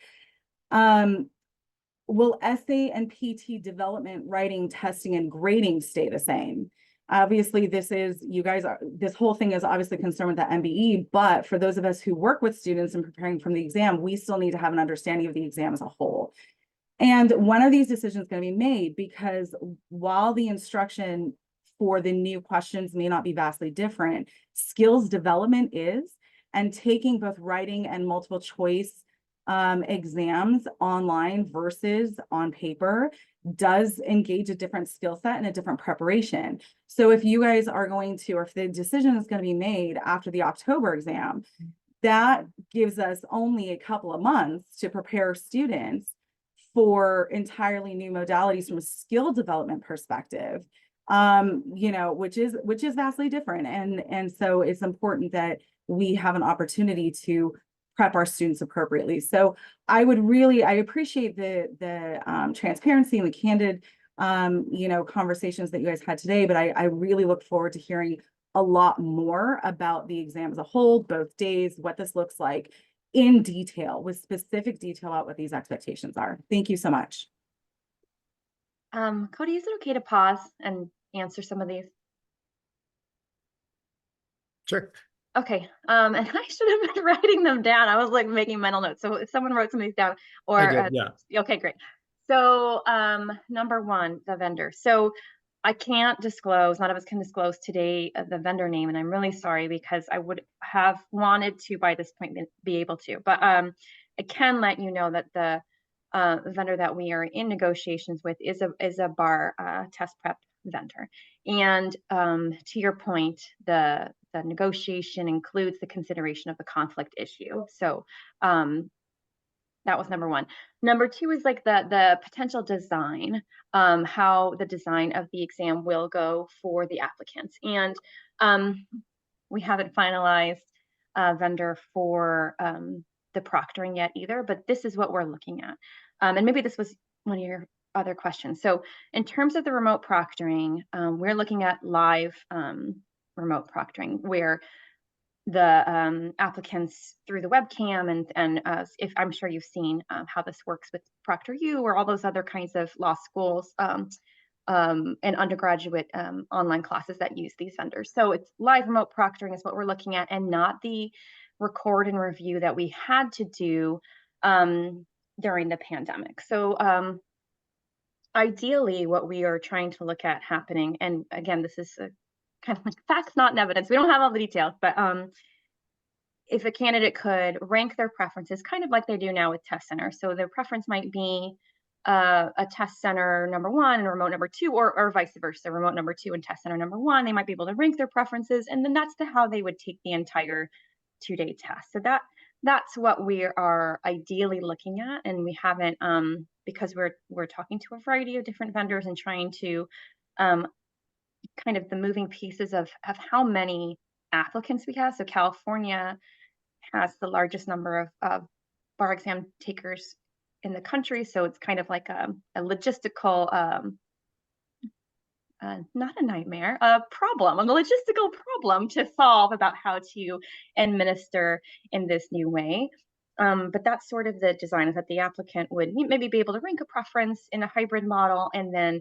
Will essay and PT development, writing, testing, and grading stay the same? Obviously, this whole thing is obviously concerned with the MBE, but for those of us who work with students and preparing for the exam, we still need to have an understanding of the exam as a whole. And one of these decisions is going to be made, because while the instruction for the new questions may not be vastly different, skills development is, and taking both writing and multiple choice exams online versus on paper does engage a different skill set and a different preparation. So if you guys are going to, or if the decision is going to be made after the October exam, that gives us only a couple of months to prepare students for entirely new modalities from a skill development perspective, which is vastly different. And so it's important that we have an opportunity to prep our students appropriately. So I appreciate the transparency and the candid, conversations that you guys had today, but I really look forward to hearing a lot more about the exam as a whole, both days, what this looks like in detail, with specific detail about what these expectations are. Thank you so much. Cody, is it okay to pause and answer some of these? Sure. Okay, and I should have been writing them down. I was like making mental notes. So if someone wrote some of these down, or I did, yeah. Okay, great. So number one, the vendor. So I can't disclose, none of us can disclose today the vendor name, and I'm really sorry, because I would have wanted to by this point be able to. But I can let you know that the vendor that we are in negotiations with is a bar test prep vendor. And to your point, the negotiation includes the consideration of the conflict issue. So that was number one. Number two is like the potential design, how the design of the exam will go for the applicants. And we haven't finalized a vendor for the proctoring yet either, but this is what we're looking at. And maybe this was one of your other questions. So in terms of the remote proctoring, we're looking at live remote proctoring, where the applicants through the webcam and if I'm sure you've seen how this works with ProctorU or all those other kinds of law schools and undergraduate online classes that use these vendors. So it's live remote proctoring is what we're looking at, and not the record and review that we had to do during the pandemic. So ideally, what we are trying to look at happening, and again, this is a kind of like facts, not evidence. We don't have all the details, but if a candidate could rank their preferences, kind of like they do now with test centers. So their preference might be a test center number one and a remote number two, or vice versa, remote number two and test center number one. They might be able to rank their preferences, and then that's how they would take the entire 2-day test. So that's what we are ideally looking at, and we haven't because we're talking to a variety of different vendors and trying to kind of the moving pieces of how many applicants we have. So California has the largest number of bar exam takers in the country. So it's kind of like a logistical, not a nightmare, a logistical problem to solve about how to administer in this new way. But that's sort of the design, is that the applicant would maybe be able to rank a preference in a hybrid model, and then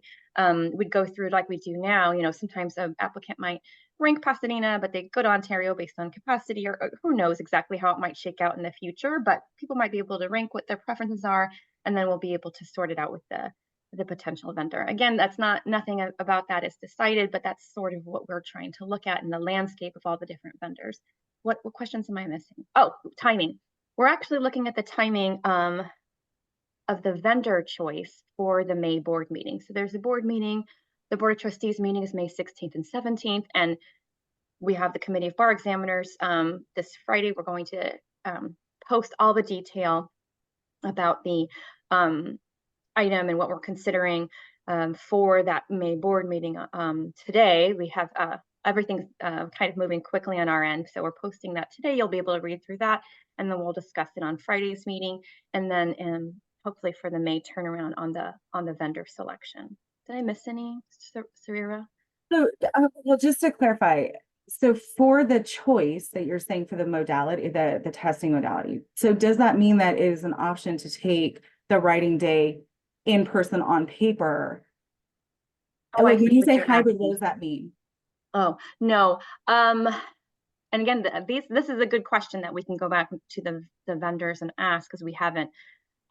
we'd go through like we do now. Sometimes an applicant might rank Pasadena, but they go to Ontario based on capacity, or who knows exactly how it might shake out in the future. But people might be able to rank what their preferences are, and then we'll be able to sort it out with the potential vendor. Again, nothing about that is decided, but that's sort of what we're trying to look at in the landscape of all the different vendors. What questions am I missing? Oh, timing. We're actually looking at the timing of the vendor choice for the May board meeting. So there's a board meeting. The Board of Trustees meeting is May 16th and 17th. And we have the Committee of Bar Examiners. This Friday, we're going to post all the detail about the item and what we're considering for that May board meeting. Today, we have everything's kind of moving quickly on our end, so we're posting that today. You'll be able to read through that, and then we'll discuss it on Friday's meeting, and then hopefully for the May turnaround on the vendor selection. Did I miss any, Sarira? So, well, just to clarify, so for the choice that you're saying for the modality, the testing modality, so does that mean that it is an option to take the writing day in person on paper? Oh, Like, I when see you what say you're hybrid, asking. what does that mean? Oh, no. And again, this is a good question that we can go back to the vendors and ask, because we haven't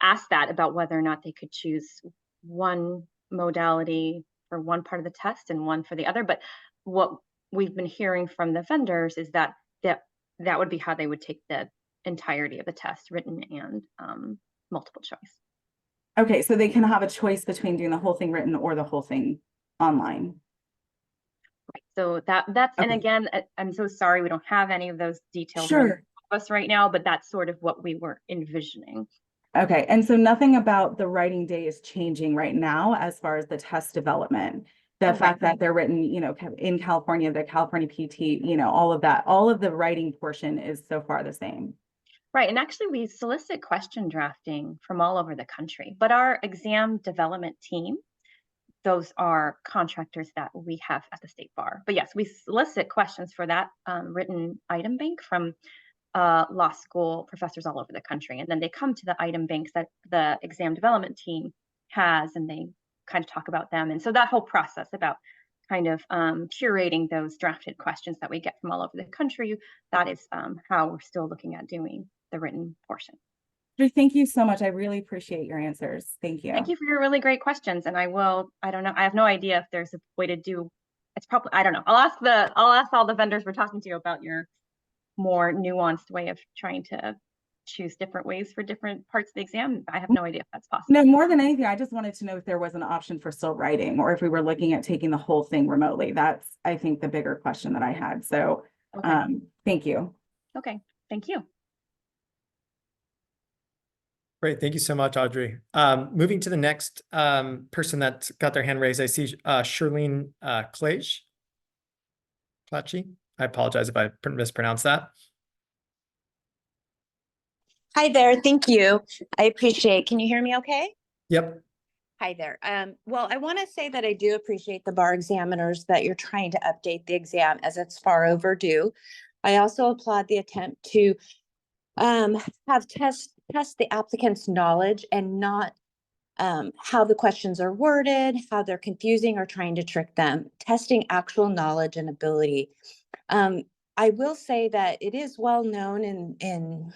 asked that about whether or not they could choose one modality for one part of the test and one for the other. But what we've been hearing from the vendors is that would be how they would take the entirety of the test, written and multiple choice. Okay, so they can have a choice between doing the whole thing written or the whole thing online. Right. So that's Okay. and again, I'm so sorry we don't have any of those details Sure. us right now, but that's sort of what we were envisioning. Okay, and so nothing about the writing day is changing right now as far as the test development. The fact that they're written, you know, in California, the California PT, you know, all of that, all of the writing portion is so far the same. Right, and actually we solicit question drafting from all over the country, but our exam development team, those are contractors that we have at the State Bar. But yes, we solicit questions for that written item bank from law school professors all over the country. And then they come to the item banks that the exam development team has, and they kind of talk about them. And so that whole process about kind of curating those drafted questions that we get from all over the country, that is how we're still looking at doing the written portion. Thank you so much. I really appreciate your answers. Thank you. Thank you for your really great questions. And I don't know, I have no idea if there's a way to do, it's probably, I don't know. I'll ask all the vendors we're talking to about your more nuanced way of trying to choose different ways for different parts of the exam. I have no idea if that's possible. No, more than anything, I just wanted to know if there was an option for still writing, or if we were looking at taking the whole thing remotely. That's, I think, the bigger question that I had. So, Okay. Thank you. Okay, thank you. Great. Thank you so much, Audrey. Moving to the next person that got their hand raised, I see Shirlene Clache. I apologize if I mispronounced that. Hi there. Thank you. I appreciate. Can you hear me okay? Yep. Hi there. Well, I want to say that I do appreciate the bar examiners that you're trying to update the exam, as it's far overdue. I also applaud the attempt to have test the applicant's knowledge and not how the questions are worded, how they're confusing or trying to trick them. Testing actual knowledge and ability. I will say that it is well known in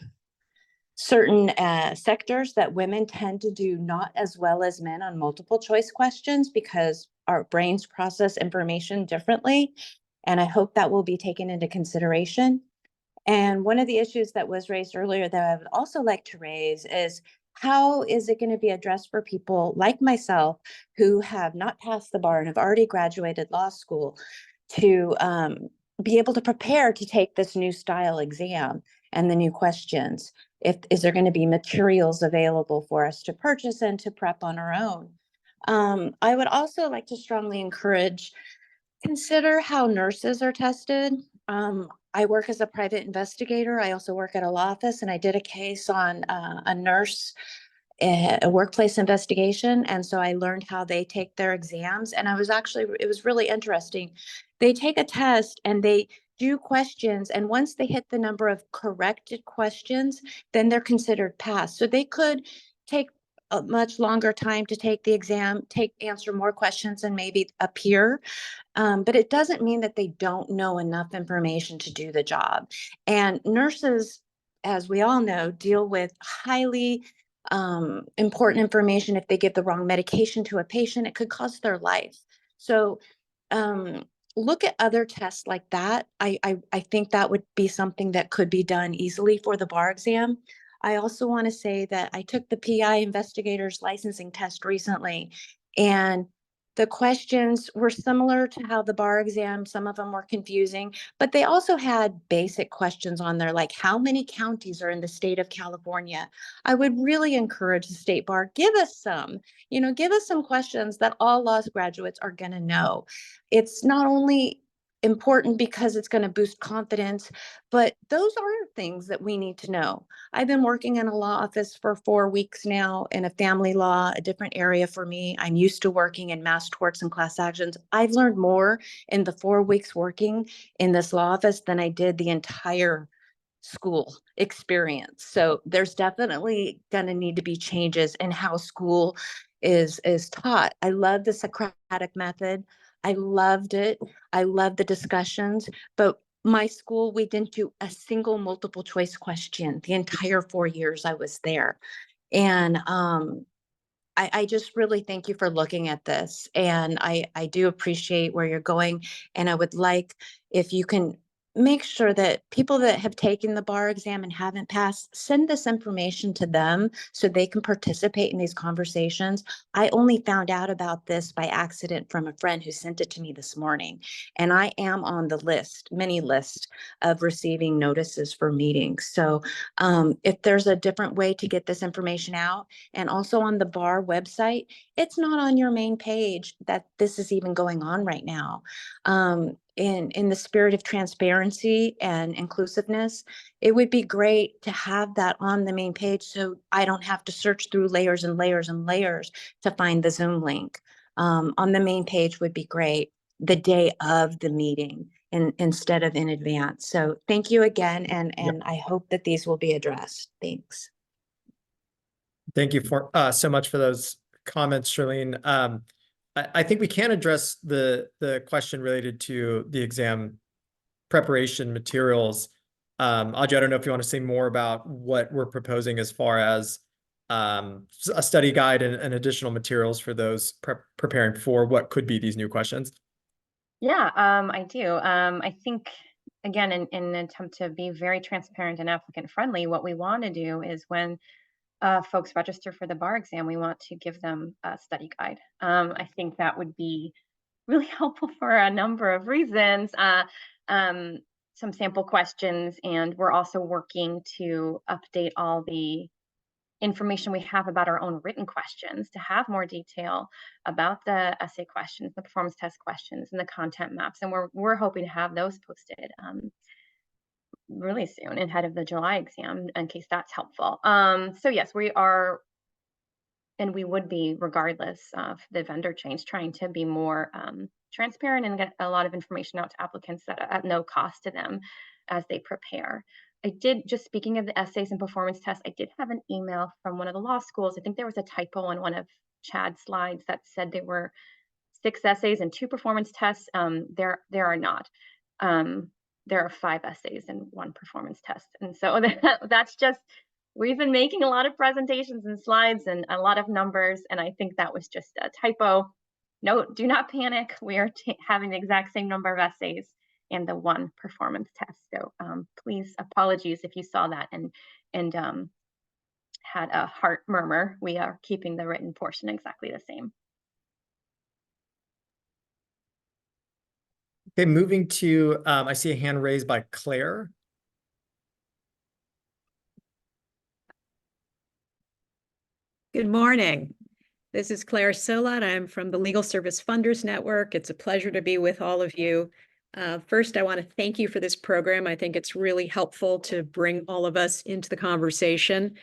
certain sectors that women tend to do not as well as men on multiple choice questions because our brains process information differently. And I hope that will be taken into consideration. And one of the issues that was raised earlier that I would also like to raise is, how is it going to be addressed for people like myself who have not passed the bar and have already graduated law school to be able to prepare to take this new style exam and the new questions? Is there going to be materials available for us to purchase and to prep on our own? I would also like to strongly encourage, consider how nurses are tested. I work as a private investigator. I also work at a law office, and I did a case on a nurse, a workplace investigation. And so I learned how they take their exams. And it was really interesting. They take a test and they do questions. And once they hit the number of corrected questions, then they're considered passed. So they could take a much longer time to take the exam, answer more questions than maybe a peer. But it doesn't mean that they don't know enough information to do the job. And nurses, as we all know, deal with highly important information. If they give the wrong medication to a patient, it could cost their life. So look at other tests like that. I think that would be something that could be done easily for the bar exam. I also want to say that I took the PI investigator's licensing test recently, and The questions were similar to how the bar exam, some of them were confusing, but they also had basic questions on there, like how many counties are in the state of California? I would really encourage the state bar, give us some, give us some questions that all law graduates are going to know. It's not only important because it's going to boost confidence, but those are things that we need to know. I've been working in a law office for 4 weeks now in a family law, a different area for me. I'm used to working in mass torts and class actions. I've learned more in the 4 weeks working in this law office than I did the entire school experience. So there's definitely going to need to be changes in how school is taught. I love the Socratic method. I loved it. I love the discussions, but my school, we didn't do a single multiple choice question the entire 4 years I was there. And I just really thank you for looking at this. And I do appreciate where you're going. And I would like if you can make sure that people that have taken the bar exam and haven't passed, send this information to them so they can participate in these conversations. I only found out about this by accident from a friend who sent it to me this morning. And I am on the list, many list of receiving notices for meetings. So if there's a different way to get this information out, and also on the bar website, it's not on your main page that this is even going on right now. In the spirit of transparency and inclusiveness, it would be great to have that on the main page so I don't have to search through layers and layers and layers to find the Zoom link. On the main page would be great the day of the meeting instead of in advance. So thank you again, and I hope that these will be addressed. Thanks. Thank you for so much for those comments, Charlene. I think we can address the question related to the exam preparation materials. Audrey, I don't know if you want to say more about what we're proposing as far as a study guide and additional materials for those preparing for what could be these new questions. Yeah, I do. I think, again, in an attempt to be very transparent and applicant friendly, what we want to do is when folks register for the bar exam, we want to give them a study guide. I think that would be really helpful for a number of reasons. Some sample questions, and we're also working to update all the information we have about our own written questions to have more detail about the essay questions, the performance test questions, and the content maps. And we're hoping to have those posted really soon ahead of the July exam in case that's helpful. So yes, we are, and we would be regardless of the vendor change, trying to be more transparent and get a lot of information out to applicants at no cost to them as they prepare. I did, just speaking of the essays and performance tests, I did have an email from one of the law schools. I think there was a typo on one of Chad's slides that said there were 6 essays and 2 performance tests. There are not. There are 5 essays and 1 performance test. And so that's just, we've been making a lot of presentations and slides and a lot of numbers, and I think that was just a typo. No, do not panic. We are having the exact same number of essays and the 1 performance test. So please, apologies if you saw that and had a heart murmur. We are keeping the written portion exactly the same. Okay, moving to, I see a hand raised by Claire. Good morning. This is Claire Solat. I'm from the Legal Service Funders Network. It's a pleasure to be with all of you. First, I want to thank you for this program. I think it's really helpful to bring all of us into the conversation.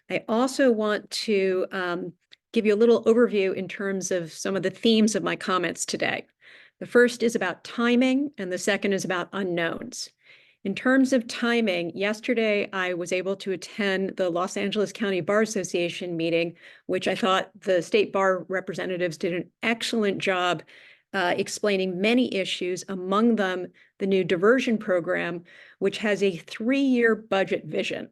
I also want to give you a little overview in terms of some of the themes of my comments today. The first is about timing, and the second is about unknowns. In terms of timing, yesterday I was able to attend the Los Angeles County Bar Association meeting, which I thought the state bar representatives did an excellent job explaining many issues, among them the new diversion program, which has a 3-year budget vision.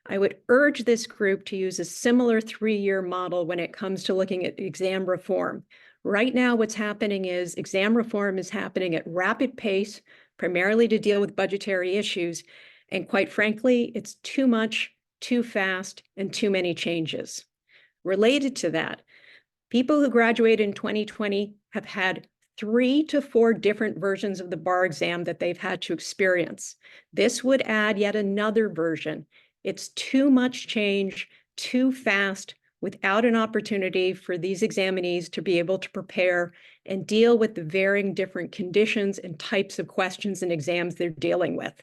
I would urge this group to use a similar 3-year model when it comes to looking at exam reform. Right now, what's happening is exam reform is happening at rapid pace, primarily to deal with budgetary issues. And quite frankly, it's too much, too fast, and too many changes. Related to that, People who graduated in 2020 have had 3 to 4 different versions of the bar exam that they've had to experience. This would add yet another version. It's too much change, too fast, without an opportunity for these examinees to be able to prepare and deal with the varying different conditions and types of questions and exams they're dealing with.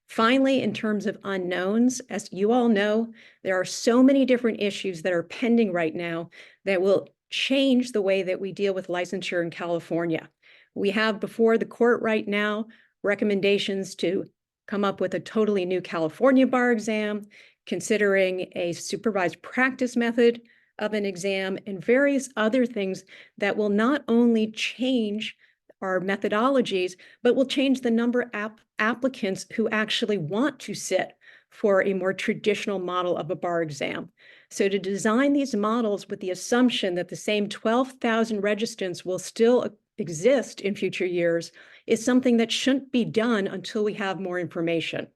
Finally, in terms of unknowns, as you all know, there are so many different issues that are pending right now that will change the way that we deal with licensure in California. We have before the court right now recommendations to come up with a totally new California bar exam, considering a supervised practice method of an exam, and various other things that will not only change our methodologies, but will change the number of applicants who actually want to sit for a more traditional model of a bar exam. So to design these models with the assumption that the same 12,000 registrants will still exist in future years is something that shouldn't be done until we have more information.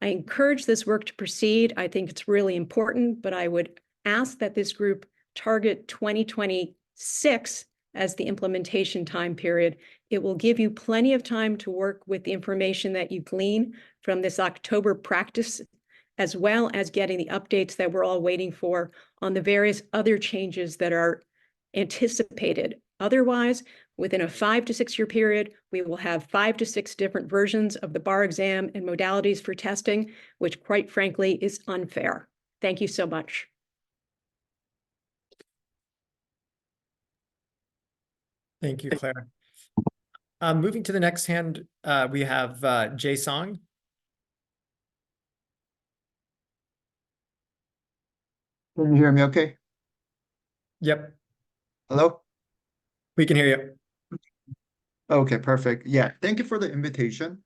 I encourage this work to proceed. I think it's really important, but I would ask that this group target 2026 as the implementation time period. It will give you plenty of time to work with the information that you glean from this October practice, as well as getting the updates that we're all waiting for on the various other changes that are anticipated. Otherwise, within a 5 to 6 year period, we will have 5 to 6 different versions of the bar exam and modalities for testing, which quite frankly is unfair. Thank you so much. Thank you, Claire. Moving to the next hand, we have Jay Song. Can you hear me okay? Yep, Hello? we can hear you. Okay, perfect. Yeah, thank you for the invitation.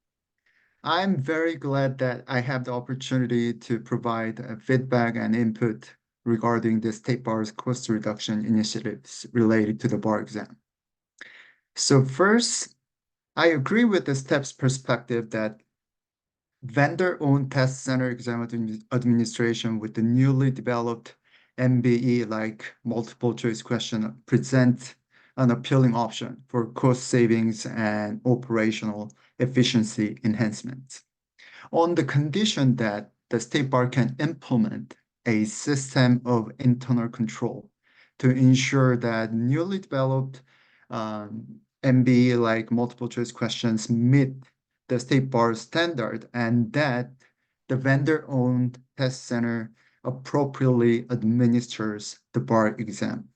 I'm very glad that I have the opportunity to provide feedback and input regarding the State Bar's cost reduction initiatives related to the bar exam. So first, I agree with the STEP's perspective that vendor-owned test center exam administration with the newly developed MBE like multiple choice question present an appealing option for cost savings and operational efficiency enhancements, on the condition that the State Bar can implement a system of internal control to ensure that newly developed MBE like multiple choice questions meet the State Bar standard, and that the vendor-owned test center appropriately administers the bar exam.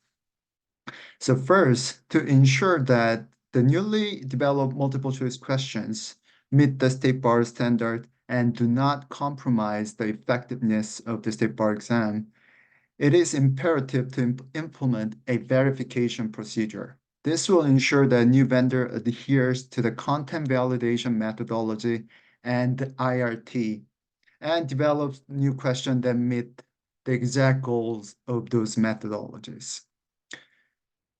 So first, to ensure that the newly developed multiple choice questions meet the State Bar standard and do not compromise the effectiveness of the State Bar exam, it is imperative to implement a verification procedure. This will ensure that a new vendor adheres to the content validation methodology and IRT and develops new questions that meet the exact goals of those methodologies.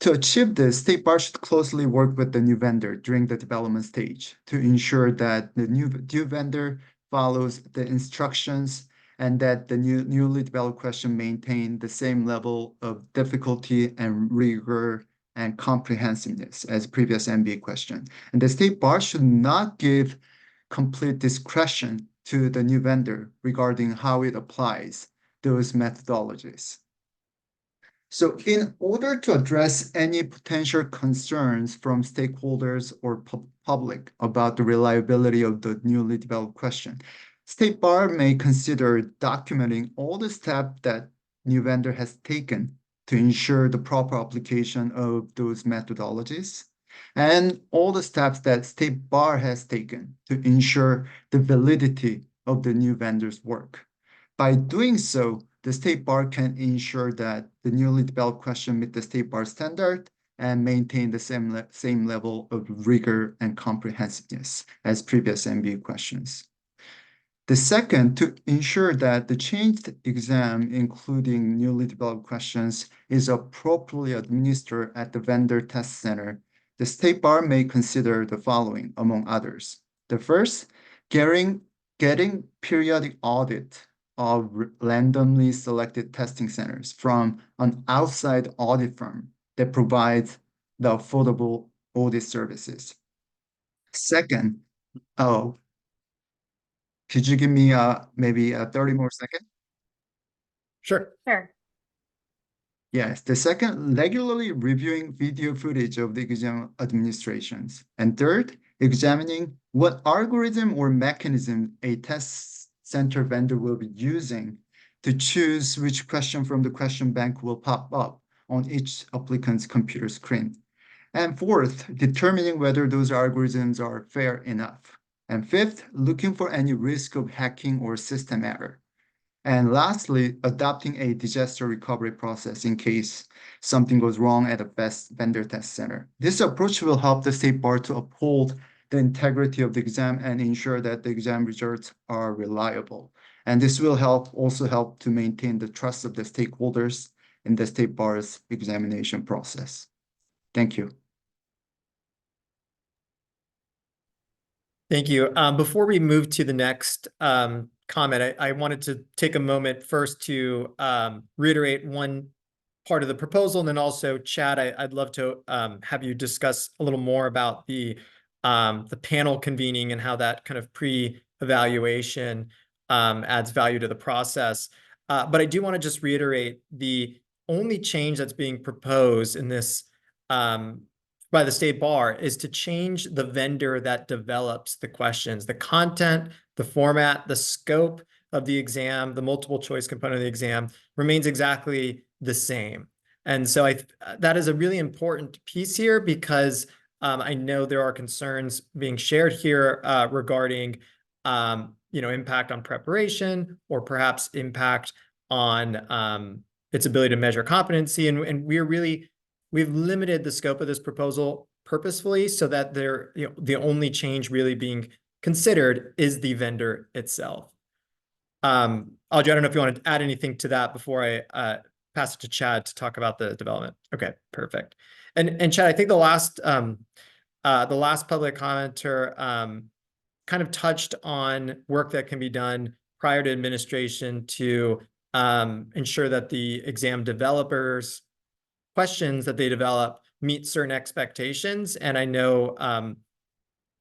To achieve this, State Bar should closely work with the new vendor during the development stage to ensure that the new vendor follows the instructions and that the newly developed question maintain the same level of difficulty and rigor and comprehensiveness as previous MBA question. And the State Bar should not give complete discretion to the new vendor regarding how it applies those methodologies. So in order to address any potential concerns from stakeholders or public about the reliability of the newly developed question, State Bar may consider documenting all the steps that new vendor has taken to ensure the proper application of those methodologies, and all the steps that State Bar has taken to ensure the validity of the new vendor's work. By doing so, the State Bar can ensure that the newly developed question meet the State Bar standard and maintain the same level of rigor and comprehensiveness as previous MBA questions. The second, to ensure that the changed exam, including newly developed questions, is appropriately administered at the vendor test center, the State Bar may consider the following, among others. The first, getting periodic audit of randomly selected testing centers from an outside audit firm that provides the affordable audit services. Second, oh, could you give me maybe 30 more seconds? Sure. Sure. Yes, the second, regularly reviewing video footage of the exam administrations. And third, examining what algorithm or mechanism a test center vendor will be using to choose which question from the question bank will pop up on each applicant's computer screen. And fourth, determining whether those algorithms are fair enough. And fifth, looking for any risk of hacking or system error. And lastly, adopting a disaster recovery process in case something goes wrong at a best vendor test center. This approach will help the State Bar to uphold the integrity of the exam and ensure that the exam results are reliable. And this will also help to maintain the trust of the stakeholders in the State Bar's examination process. Thank you. Thank you. Before we move to the next comment, I wanted to take a moment first to reiterate one part of the proposal, and then also, Chad, I'd love to have you discuss a little more about the panel convening and how that kind of pre-evaluation adds value to the process. But I do want to just reiterate the only change that's being proposed in this by the State Bar is to change the vendor that develops the questions, the content, the format, the scope of the exam, the multiple choice component of the exam remains exactly the same. And so that is a really important piece here because I know there are concerns being shared here regarding impact on preparation or perhaps impact on its ability to measure competency. And we've limited the scope of this proposal purposefully so that the only change really being considered is the vendor itself. Audrey, I don't know if you want to add anything to that before I pass it to Chad to talk about the development. Okay, perfect. And Chad, I think the last public commenter kind of touched on work that can be done prior to administration to ensure that the exam developers' questions that they develop meet certain expectations. And I know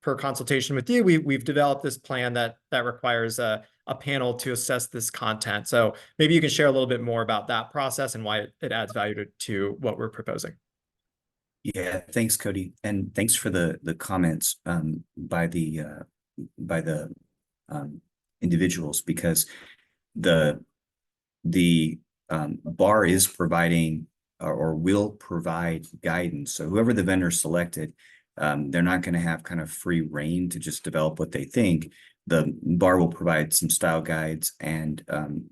per consultation with you, we've developed this plan that requires a panel to assess this content. So maybe you can share a little bit more about that process and why it adds value to what we're proposing. Yeah, thanks, Cody, and thanks for the comments by the individuals, because the bar is providing or will provide guidance. So whoever the vendor selected, they're not going to have kind of free reign to just develop what they think. The bar will provide some style guides and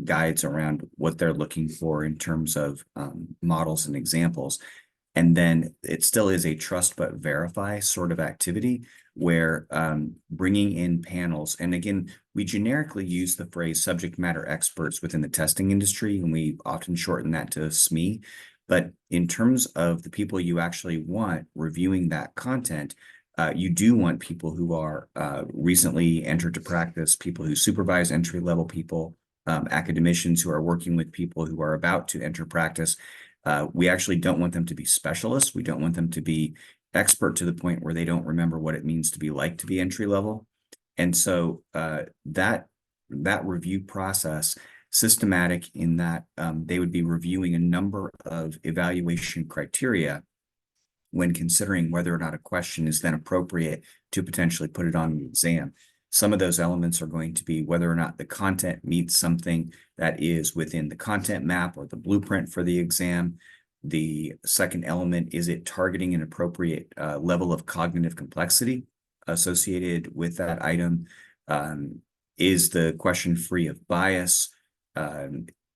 guides around what they're looking for in terms of models and examples. And then it still is a trust but verify sort of activity where bringing in panels, and again, we generically use the phrase subject matter experts within the testing industry, and we often shorten that to SME. But in terms of the people you actually want reviewing that content, you do want people who are recently entered to practice, people who supervise entry-level people, academicians who are working with people who are about to enter practice. We actually don't want them to be specialists. We don't want them to be expert to the point where they don't remember what it means to be like to be entry-level. And so that review process, systematic in that they would be reviewing a number of evaluation criteria when considering whether or not a question is then appropriate to potentially put it on the exam. Some of those elements are going to be whether or not the content meets something that is within the content map or the blueprint for the exam. The second element, is it targeting an appropriate level of cognitive complexity associated with that item? Is the question free of bias?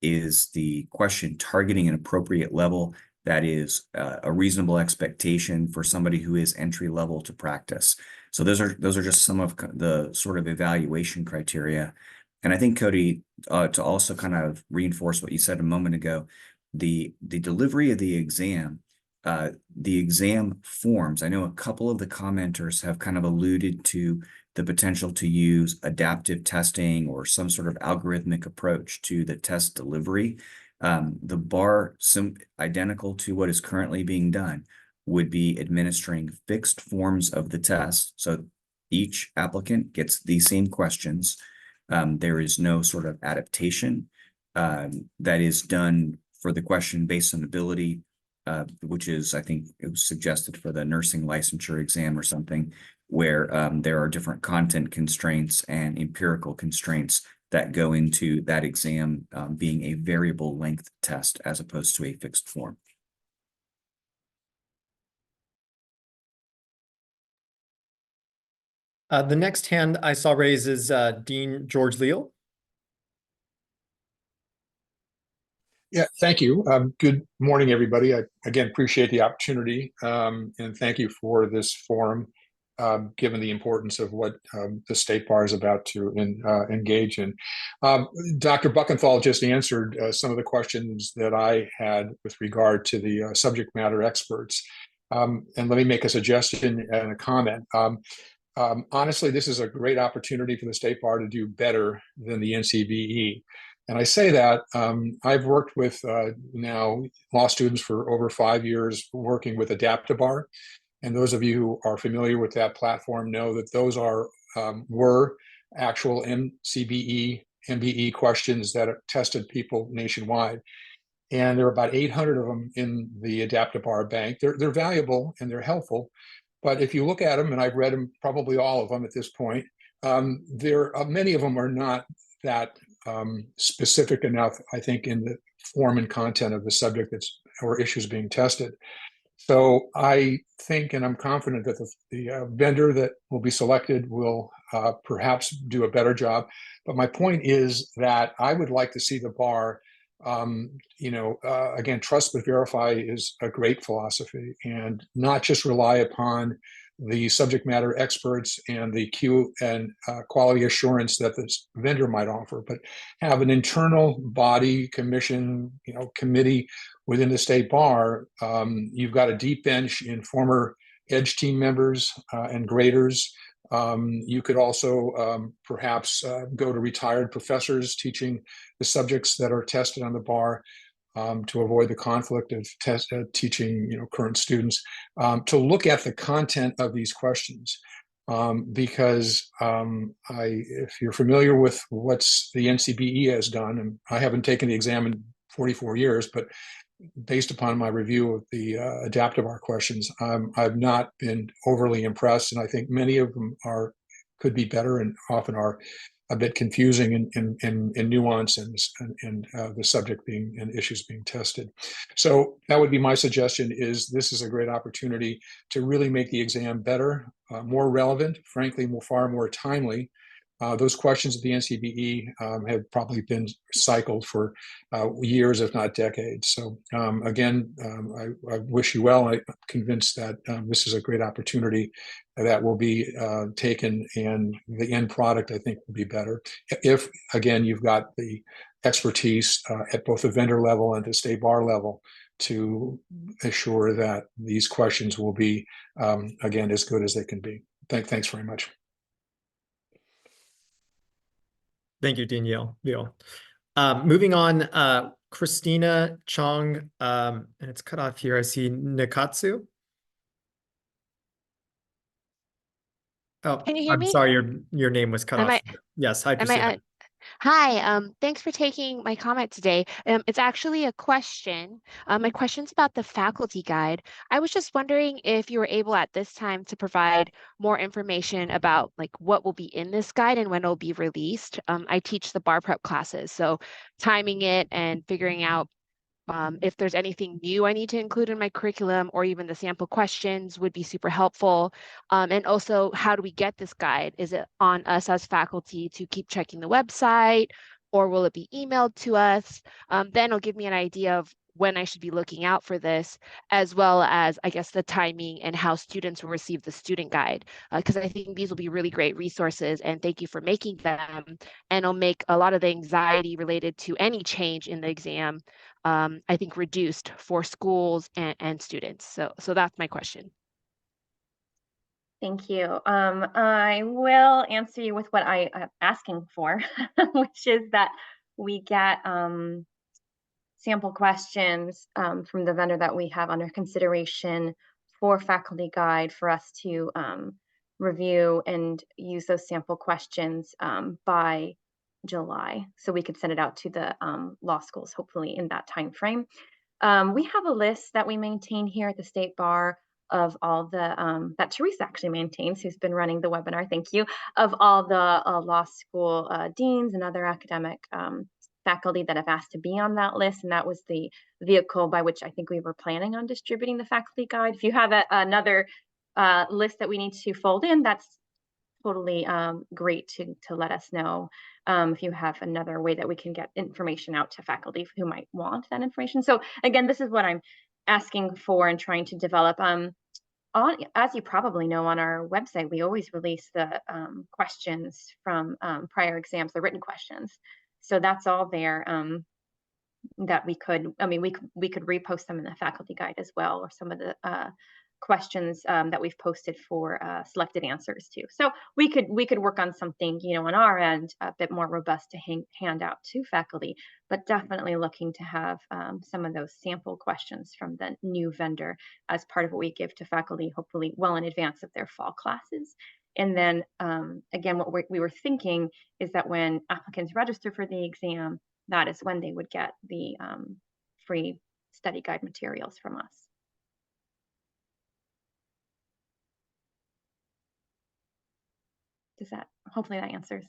Is the question targeting an appropriate level that is a reasonable expectation for somebody who is entry level to practice? So those are just some of the sort of evaluation criteria. And I think, Cody, to also kind of reinforce what you said a moment ago, the delivery of the exam the exam forms, I know a couple of the commenters have kind of alluded to the potential to use adaptive testing or some sort of algorithmic approach to the test delivery. The bar, identical to what is currently being done, would be administering fixed forms of the test. So each applicant gets the same questions. There is no sort of adaptation that is done for the question based on ability, which is, I think it was suggested for the nursing licensure exam or something, where there are different content constraints and empirical constraints that go into that exam being a variable length test as opposed to a fixed form. The next hand I saw raised is Dean George Leal. Yeah, thank you. Good morning, everybody. I again appreciate the opportunity and thank you for this forum, given the importance of what the State Bar is about to engage in. Dr. Buckendahl just answered some of the questions that I had with regard to the subject matter experts. And let me make a suggestion and a comment. Honestly, this is a great opportunity for the State Bar to do better than the NCBE. And I say that I've worked with now law students for over 5 years working with AdaptiBar. And those of you who are familiar with that platform know that those were actual NCBE, MBE questions that tested people nationwide. And there are about 800 of them in the AdaptiBar bank. They're valuable and they're helpful. But if you look at them, and I've read them, probably all of them at this point, many of them are not that specific enough, I think, in the form and content of the subject or issues being tested. So I think, and I'm confident that the vendor that will be selected will perhaps do a better job. But my point is that I would like to see the bar, again, trust but verify is a great philosophy, and not just rely upon the subject matter experts and the quality assurance that the vendor might offer, but have an internal body, commission, committee within the State Bar. You've got a deep bench in former EDGE team members and graders. You could also perhaps go to retired professors teaching the subjects that are tested on the bar, to avoid the conflict of teaching current students, to look at the content of these questions. Because if you're familiar with what's the NCBE has done, and I haven't taken the exam in 44 years, but based upon my review of the AdaptiBar questions, I've not been overly impressed, and I think many of them could be better and often are a bit confusing in nuance and the subject and issues being tested. So that would be my suggestion. This is a great opportunity to really make the exam better, more relevant, frankly, far more timely. Those questions at the NCBE have probably been cycled for years, if not decades. So again, I wish you well. I'm convinced that this is a great opportunity that will be taken, and the end product, I think, will be better if, again, you've got the expertise at both the vendor level and the State Bar level to assure that these questions will be, again, as good as they can be. Thanks very much. Thank you, Dean Leal. Moving on, Christina Chong, and it's cut off here. I see Nikatsu. Oh, Can you hear I'm me? sorry, your name was cut off. Yes, hi, Christina. Hi, thanks for taking my comment today. It's actually a question. My question's about the faculty guide. I was just wondering if you were able at this time to provide more information about what will be in this guide and when it'll be released. I teach the bar prep classes, so timing it and figuring out if there's anything new I need to include in my curriculum or even the sample questions would be super helpful. And also, how do we get this guide? Is it on us as faculty to keep checking the website, or will it be emailed to us? Then it'll give me an idea of when I should be looking out for this, as well as, I guess, the timing and how students will receive the student guide. Because I think these will be really great resources, and thank you for making them. And it'll make a lot of the anxiety related to any change in the exam I think reduced for schools and students. So that's my question. Thank you. I will answer you with what I am asking for, which is that we get sample questions from the vendor that we have under consideration for faculty guide for us to review and use those sample questions by July. So we could send it out to the law schools, hopefully in that time frame. We have a list that we maintain here at the State Bar of all the, that Teresa actually maintains, who's been running the webinar, thank you, of all the law school deans and other academic faculty that have asked to be on that list. And that was the vehicle by which I think we were planning on distributing the faculty guide. If you have another list that we need to fold in, that's totally great to let us know if you have another way that we can get information out to faculty who might want that information. So again, this is what I'm asking for and trying to develop. As you probably know, on our website, we always release the questions from prior exams, the written questions. So that's all there that we could, I mean, we could repost them in the faculty guide as well, or some of the questions that we've posted for selected answers too. So we could work on something, you know, on our end, a bit more robust to hand out to faculty, but definitely looking to have some of those sample questions from the new vendor as part of what we give to faculty, hopefully well in advance of their fall classes. And then again, what we were thinking is that when applicants register for the exam, that is when they would get the free study guide materials from us. Does that, hopefully that answers.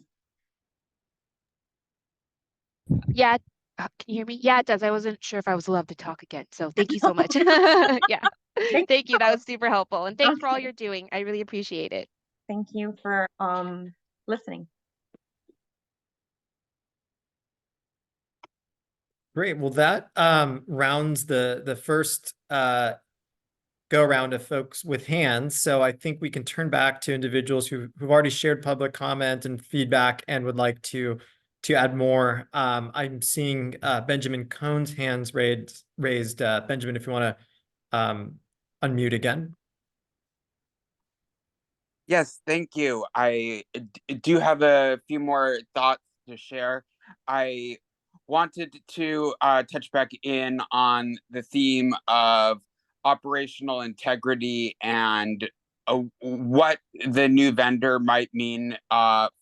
Yeah. Can you hear me? Yeah, it does. I wasn't sure if I was allowed to talk again. So thank you so much. Yeah. Thank you. That was super helpful. And thanks for all you're doing. I really appreciate it. Thank you for listening. Great. Well, that rounds the first go around of folks with hands. So I think we can turn back to individuals who've already shared public comment and feedback and would like to add more. I'm seeing Benjamin Cohn's hands raised. Benjamin, if you want to unmute again. Yes, thank you. I do have a few more thoughts to share. I wanted to touch back in on the theme of operational integrity and what the new vendor might mean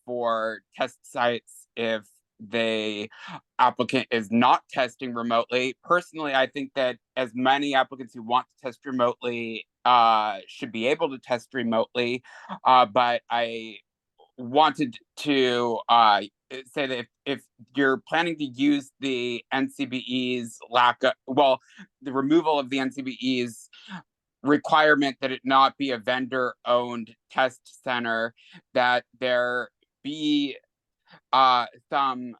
for test sites if the applicant is not testing remotely. Personally, I think that as many applicants who want to test remotely should be able to test remotely, but I wanted to say that if you're planning to use the NCBE's the removal of the NCBE's requirement that it not be a vendor-owned test center, that there be some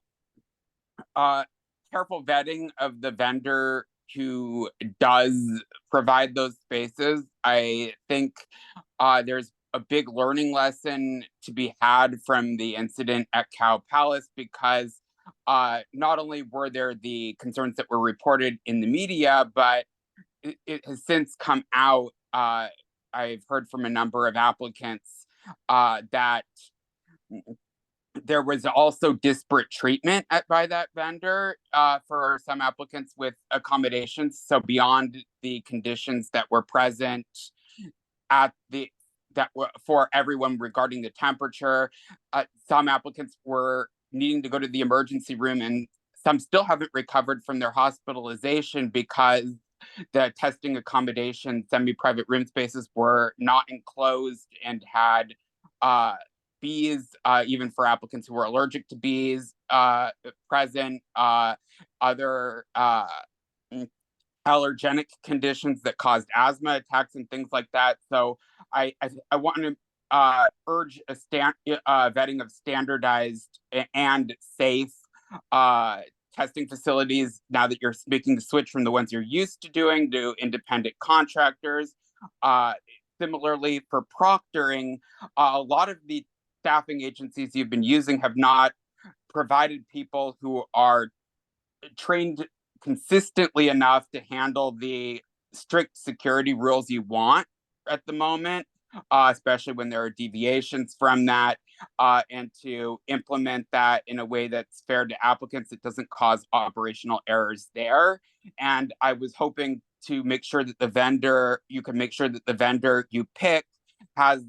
careful vetting of the vendor who does provide those spaces. I think there's a big learning lesson to be had from the incident at Cow Palace, because not only were there the concerns that were reported in the media, but it has since come out. I've heard from a number of applicants that there was also disparate treatment by that vendor for some applicants with accommodations. So beyond the conditions that were present for everyone regarding the temperature, some applicants were needing to go to the emergency room, and some still haven't recovered from their hospitalization because the testing accommodation semi-private room spaces were not enclosed and had bees, even for applicants who were allergic to bees, present, other allergenic conditions that caused asthma attacks and things like that. So I want to urge a vetting of standardized and safe testing facilities, now that you're making the switch from the ones you're used to doing to independent contractors. Similarly, for proctoring, a lot of the staffing agencies you've been using have not provided people who are trained consistently enough to handle the strict security rules you want at the moment, especially when there are deviations from that, and to implement that in a way that's fair to applicants that doesn't cause operational errors there. And I was hoping to make sure that the vendor, you can make sure that the vendor you pick has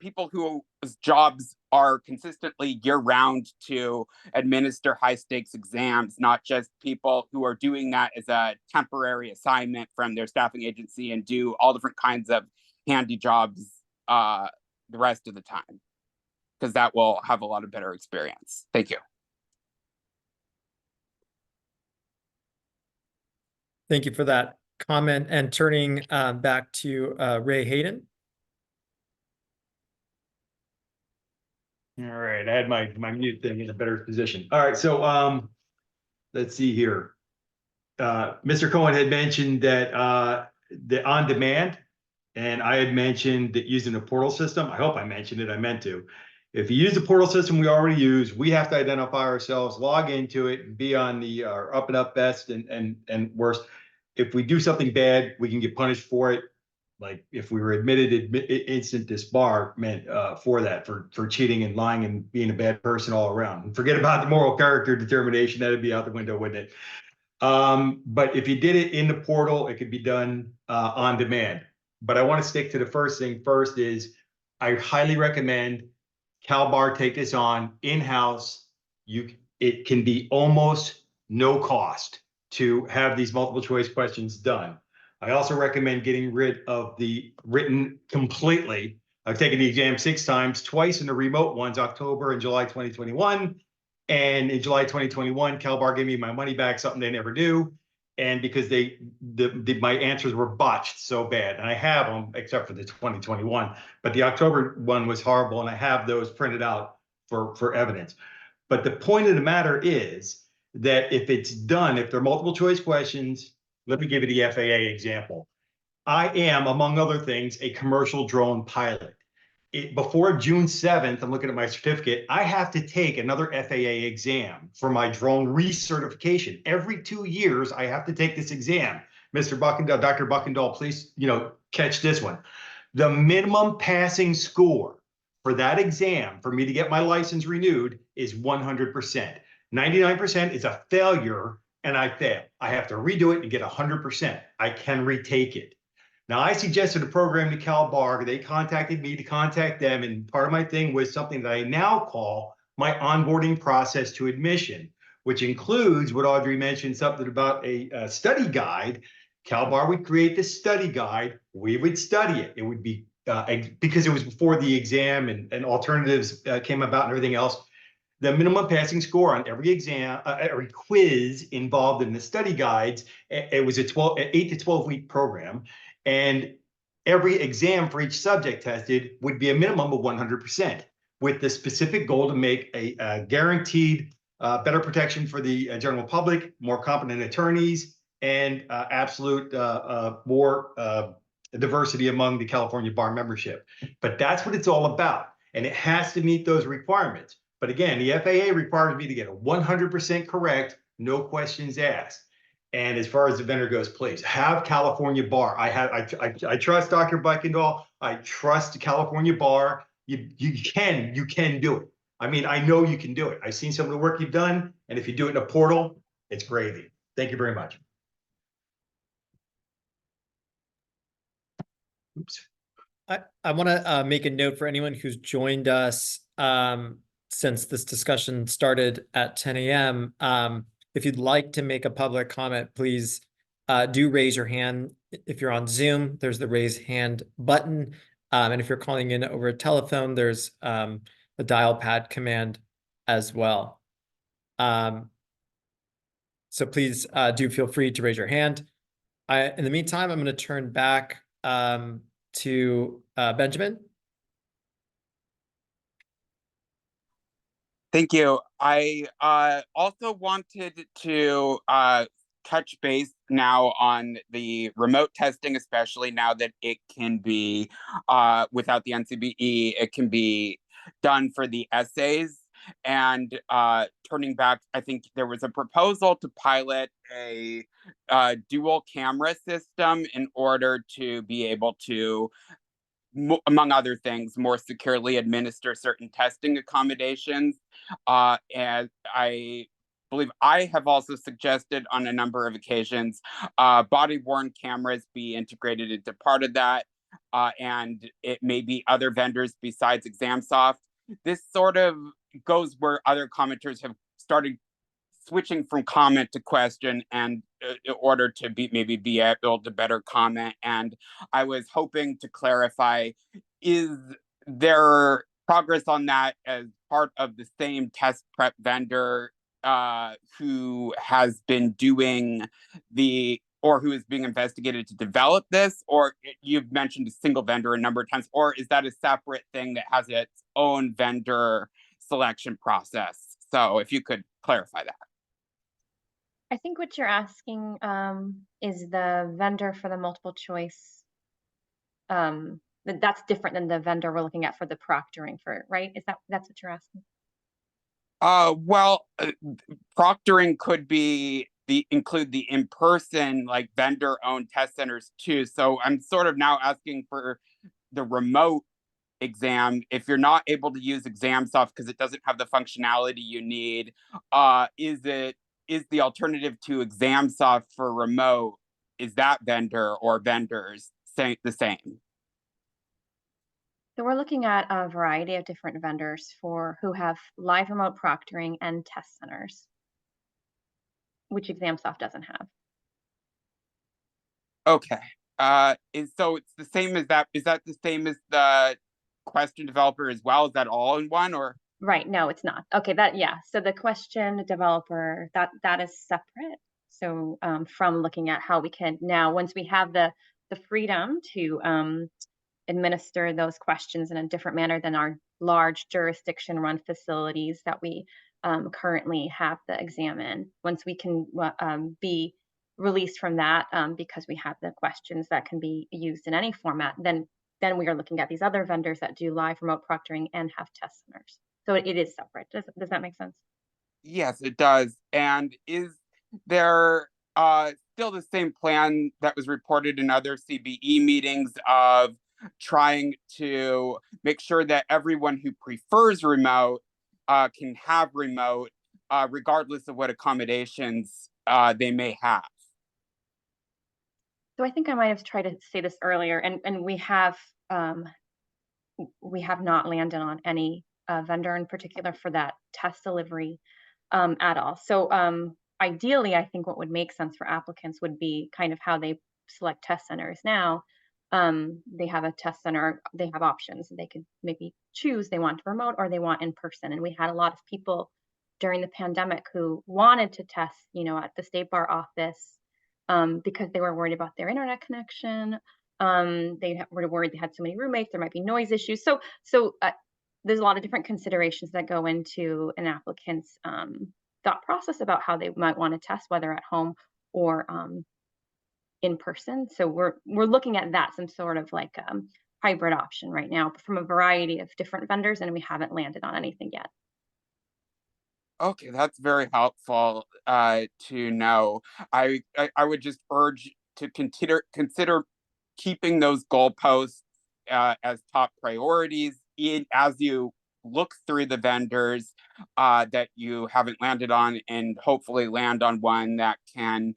people whose jobs are consistently year-round to administer high-stakes exams, not just people who are doing that as a temporary assignment from their staffing agency and do all different kinds of handy jobs the rest of the time, because that will have a lot of better experience. Thank you. Thank you for that comment. And turning back to Ray Hayden. All right, I had my mute thing in a better position. All right, so let's see here. Mr. Cohen had mentioned that the on-demand, and I had mentioned that using a portal system. I hope I mentioned it. I meant to. If you use the portal system we already use, we have to identify ourselves, log into it, and be on the up and up best and worst. If we do something bad, we can get punished for it. Like if we were admitted instant disbarment for that, for cheating and lying and being a bad person all around. And forget about the moral character determination, that'd be out the window, wouldn't it? But if you did it in the portal, it could be done on demand. But I want to stick to the first thing first is I highly recommend CalBar take this on in-house. It can be almost no cost to have these multiple choice questions done. I also recommend getting rid of the written completely. I've taken the exam 6 times, twice in the remote ones, October and July 2021. And in July 2021, CalBar gave me my money back, something they never do. And because my answers were botched so bad, and I have them except for the 2021, but the October one was horrible, and I have those printed out for evidence. But the point of the matter is that if it's done, if they're multiple choice questions, let me give you the FAA example. I am, among other things, a commercial drone pilot. Before June 7th, I'm looking at my certificate, I have to take another FAA exam for my drone recertification. Every 2 years, I have to take this exam. Mr. Buckendahl, Dr. Buckendahl, please, catch this one. The minimum passing score for that exam for me to get my license renewed is 100%. 99% is a failure, and I fail. I have to redo it and get 100%. I can retake it. Now, I suggested a program to CalBar. They contacted me to contact them, and part of my thing was something that I now call my onboarding process to admission, which includes what Audrey mentioned, something about a study guide. CalBar would create this study guide. We would study it. It would be, because it was before the exam and alternatives came about and everything else, the minimum passing score on every exam, every quiz involved in the study guides, it was a 8 to 12 week program. And every exam for each subject tested would be a minimum of 100%, with the specific goal to make a guaranteed better protection for the general public, more competent attorneys, and absolute more diversity among the California bar membership. But that's what it's all about. And it has to meet those requirements. But again, the FAA requires me to get it 100% correct, no questions asked. And as far as the vendor goes, please have California Bar. I trust Dr. Buckendahl. I trust California Bar. You can do it. I mean, I know you can do it. I've seen some of the work you've done, and if you do it in a portal, it's gravy. Thank you very much. Oops. I want to make a note for anyone who's joined us since this discussion started at 10 a.m. If you'd like to make a public comment, please do raise your hand. If you're on Zoom, there's the raise hand button. And if you're calling in over a telephone, there's the dial pad command as well. So please do feel free to raise your hand. In the meantime, I'm going to turn back to Benjamin. Thank you. I also wanted to touch base now on the remote testing, especially now that it can be, without the NCBE, it can be done for the essays. And turning back, I think there was a proposal to pilot a dual camera system in order to be able to, among other things, more securely administer certain testing accommodations. And I believe I have also suggested on a number of occasions body-worn cameras be integrated into part of that, and it may be other vendors besides ExamSoft. This sort of goes where other commenters have started switching from comment to question, and in order to maybe be able to better comment. And I was hoping to clarify, is there progress on that as part of the same test prep vendor who has been doing or who is being investigated to develop this? Or you've mentioned a single vendor a number of times, or is that a separate thing that has its own vendor selection process? So if you could clarify that. I think what you're asking is the vendor for the multiple choice. That's different than the vendor we're looking at for the proctoring, right? That's what you're asking? Well, proctoring could include the in-person, like vendor-owned test centers too. So I'm sort of now asking for the remote exam. If you're not able to use ExamSoft because it doesn't have the functionality you need, is the alternative to ExamSoft for remote, is that vendor or vendors the same? So we're looking at a variety of different vendors who have live remote proctoring and test centers, which ExamSoft doesn't have. Okay. So it's the same as that. Is that the same as the question developer as well? Is that all in one, or? Right. No, it's not. Okay. So the question developer, that is separate. So from looking at how we can now, once we have the freedom to administer those questions in a different manner than our large jurisdiction run facilities that we currently have the exam in, once we can be released from that because we have the questions that can be used in any format, then we are looking at these other vendors that do live remote proctoring and have test centers. So it is separate. Does that make sense? Yes, it does. And is there still the same plan that was reported in other CBE meetings of trying to make sure that everyone who prefers remote can have remote, regardless of what accommodations they may have? So I think I might have tried to say this earlier, and we have not landed on any vendor in particular for that test delivery at all. So ideally, I think what would make sense for applicants would be kind of how they select test centers now. They have a test center, they have options. They could maybe choose they want remote or they want in person. And we had a lot of people during the pandemic who wanted to test, at the State Bar office because they were worried about their internet connection. They were worried they had so many roommates, there might be noise issues. So there's a lot of different considerations that go into an applicant's thought process about how they might want to test, whether at home or in person. So we're looking at that, some sort of like hybrid option right now from a variety of different vendors, and we haven't landed on anything yet. Okay, that's very helpful to know. I would just urge to consider keeping those goalposts as top priorities as you look through the vendors that you haven't landed on, and hopefully land on one that can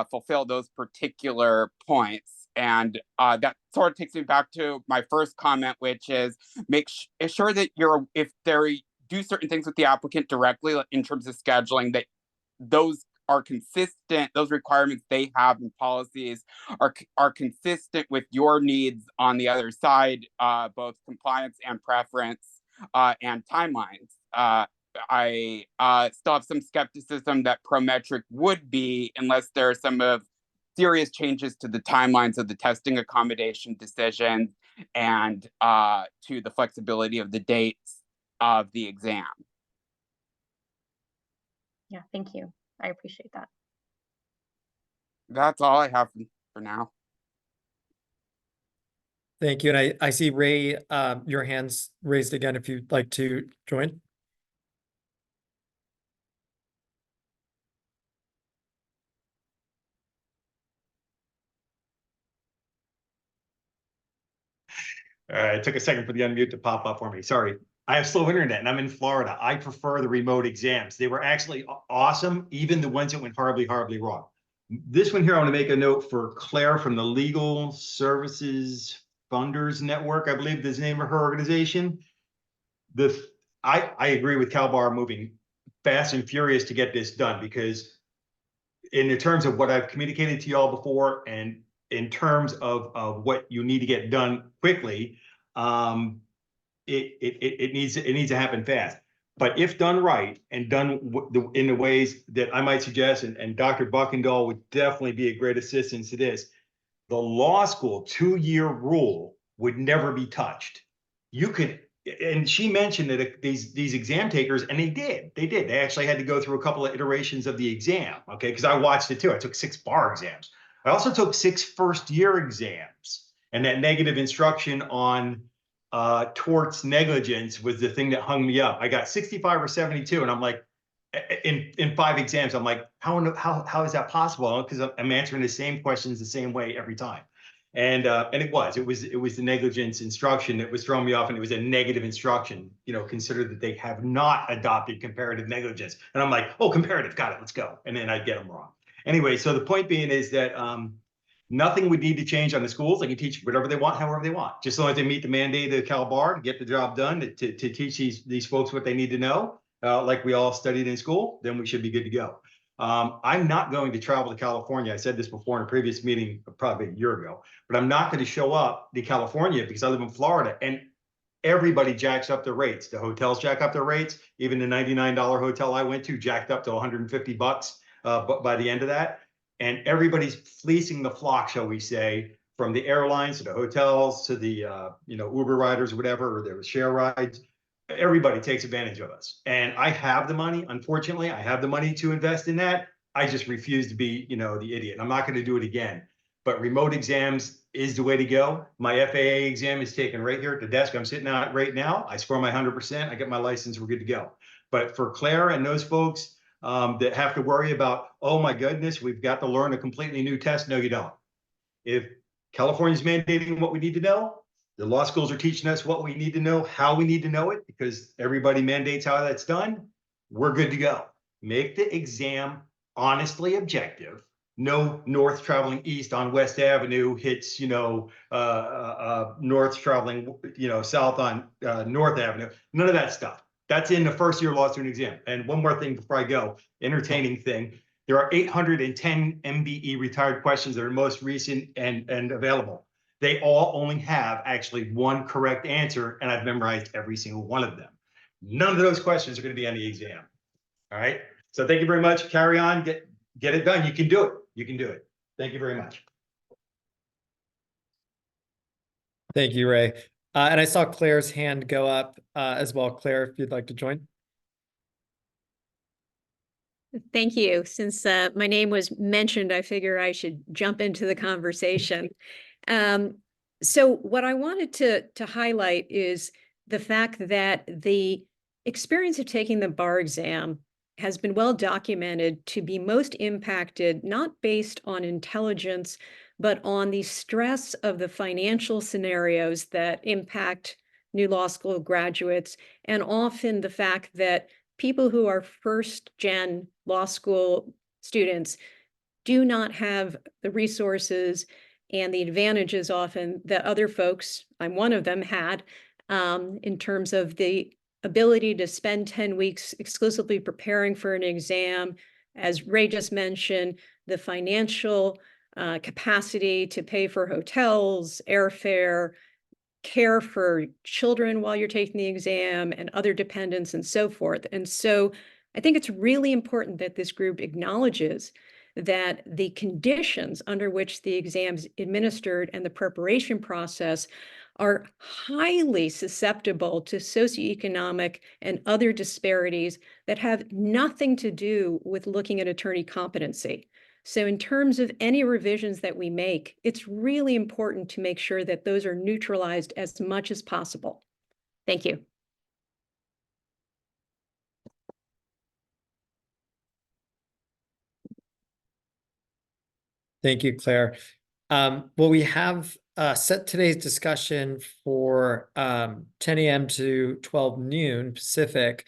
fulfill those particular points. And that sort of takes me back to my first comment, which is make sure that if they do certain things with the applicant directly in terms of scheduling, that those are consistent, those requirements they have in policies are consistent with your needs on the other side, both compliance and preference and timelines. I still have some skepticism that Prometric would be, unless there are some serious changes to the timelines of the testing accommodation decision and to the flexibility of the dates of the exam. Yeah, thank you. I appreciate that. That's all I have for now. Thank you. And I see Ray, your hand's raised again if you'd like to join. It took a second for the unmute to pop up for me. Sorry. I have slow internet and I'm in Florida. I prefer the remote exams. They were actually awesome, even the ones that went horribly, horribly wrong. This one here, I want to make a note for Claire from the Legal Services Funders Network. I believe is the name of her organization. I agree with CalBAR moving fast and furious to get this done, because in the terms of what I've communicated to y'all before, and in terms of what you need to get done quickly, it needs to happen fast. But if done right and done in the ways that I might suggest, and Dr. Buckendahl would definitely be a great assistance to this, the law school 2-year rule would never be touched. You could, and she mentioned that these exam takers, and they actually had to go through a couple of iterations of the exam, okay? Because I watched it too. I took 6 bar exams. I also took 6 first-year exams, and that negative instruction on torts negligence was the thing that hung me up. I got 65 or 72, and I'm like, in 5 exams, I'm like, how is that possible? Because I'm answering the same questions the same way every time. And it was the negligence instruction that was throwing me off, and it was a negative instruction. You know, consider that they have not adopted comparative negligence, and I'm like, oh, comparative, got it, let's go. And then I'd get them wrong. Anyway, so the point being is that nothing would need to change on the schools. They can teach whatever they want, however they want, just as long as they meet the mandate of CalBAR to get the job done, to teach these folks what they need to know, like we all studied in school, then we should be good to go. I'm not going to travel to California. I said this before in a previous meeting, probably a year ago, but I'm not going to show up to California because I live in Florida, and everybody jacks up their rates. The hotels jack up their rates. Even the $99 hotel I went to jacked up to $150 but by the end of that. And everybody's fleecing the flock, shall we say, from the airlines to the hotels to the Uber riders, or whatever, or there was share rides. Everybody takes advantage of us. And I have the money. Unfortunately, I have the money to invest in that. I just refuse to be, the idiot. I'm not going to do it again. But remote exams is the way to go. My FAA exam is taken right here at the desk I'm sitting at right now. I score my 100%. I get my license. We're good to go. But for Claire and those folks that have to worry about, oh my goodness, we've got to learn a completely new test. No, you don't. If California's mandating what we need to know, the law schools are teaching us what we need to know, how we need to know it, because everybody mandates how that's done. We're good to go. Make the exam honestly objective. No north traveling east on West Avenue hits, north traveling, south on North Avenue. None of that stuff. That's in the first year law student exam. And one more thing before I go, entertaining thing. There are 810 MBE retired questions that are most recent and available. They all only have actually one correct answer, and I've memorized every single one of them. None of those questions are going to be on the exam. All right. So thank you very much. Carry on. Get it done. You can do it. You can do it. Thank you very much. Thank you, Ray. And I saw Claire's hand go up as well. Claire, if you'd like to join. Thank you. Since my name was mentioned, I figure I should jump into the conversation. So what I wanted to highlight is the fact that the experience of taking the bar exam has been well documented to be most impacted, not based on intelligence, but on the stress of the financial scenarios that impact new law school graduates, and often the fact that people who are first-gen law school students do not have the resources and the advantages often that other folks, I'm one of them, had in terms of the ability to spend 10 weeks exclusively preparing for an exam. As Ray just mentioned, the financial capacity to pay for hotels, airfare, care for children while you're taking the exam, and other dependents and so forth. And so I think it's really important that this group acknowledges that the conditions under which the exam's administered and the preparation process are highly susceptible to socioeconomic and other disparities that have nothing to do with looking at attorney competency. So in terms of any revisions that we make, it's really important to make sure that those are neutralized as much as possible. Thank you. Thank you, Claire. Well, we have set today's discussion for 10 a.m. to 12 noon Pacific.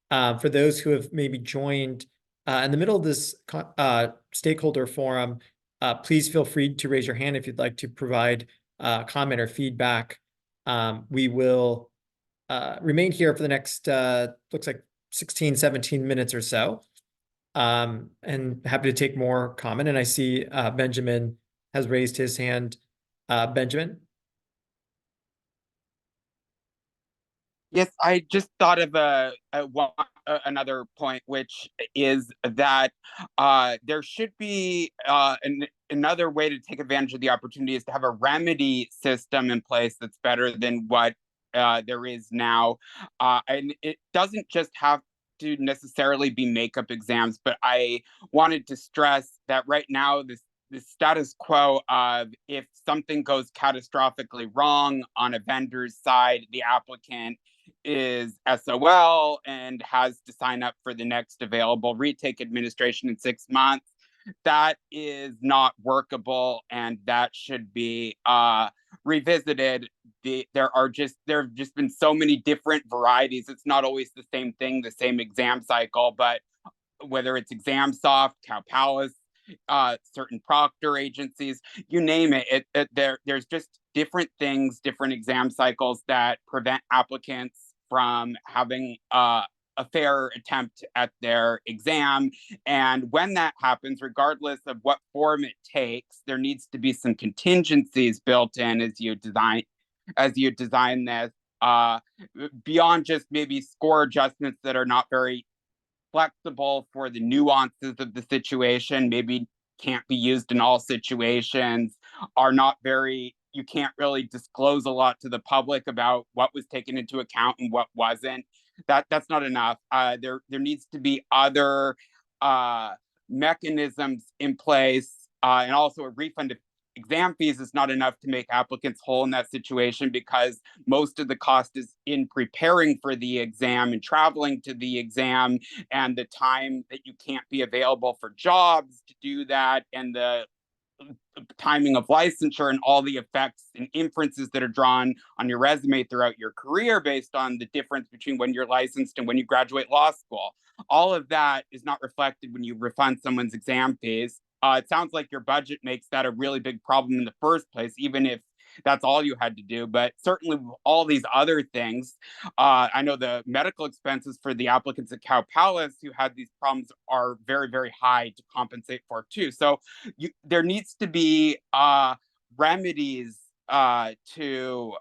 For those who have maybe joined in the middle of this stakeholder forum, please feel free to raise your hand if you'd like to provide comment or feedback. We will remain here for the next, looks like 16, 17 minutes or so. And happy to take more comment. And I see Benjamin has raised his hand. Benjamin? Yes, I just thought of another point, which is that there should be another way to take advantage of the opportunity is to have a remedy system in place that's better than what there is now. And it doesn't just have to necessarily be makeup exams, but I wanted to stress that right now, the status quo of if something goes catastrophically wrong on a vendor's side, the applicant is SOL and has to sign up for the next available retake administration in 6 months. That is not workable, and that should be revisited. There have just been so many different varieties. It's not always the same thing, the same exam cycle, but whether it's ExamSoft, Cal Palace, certain proctor agencies, you name it, there's just different things, different exam cycles that prevent applicants from having a fair attempt at their exam. And when that happens, regardless of what form it takes, there needs to be some contingencies built in as you design this, beyond just maybe score adjustments that are not very flexible for the nuances of the situation, maybe can't be used in all situations, you can't really disclose a lot to the public about what was taken into account and what wasn't. That's not enough. There needs to be other mechanisms in place, and also a refund of exam fees is not enough to make applicants whole in that situation, because most of the cost is in preparing for the exam and traveling to the exam, and the time that you can't be available for jobs to do that, and the timing of licensure, and all the effects and inferences that are drawn on your resume throughout your career based on the difference between when you're licensed and when you graduate law school. All of that is not reflected when you refund someone's exam fees. It sounds like your budget makes that a really big problem in the first place, even if that's all you had to do. But certainly with all these other things, I know the medical expenses for the applicants at Cow Palace who had these problems are very, very high to compensate for too. So there needs to be remedies to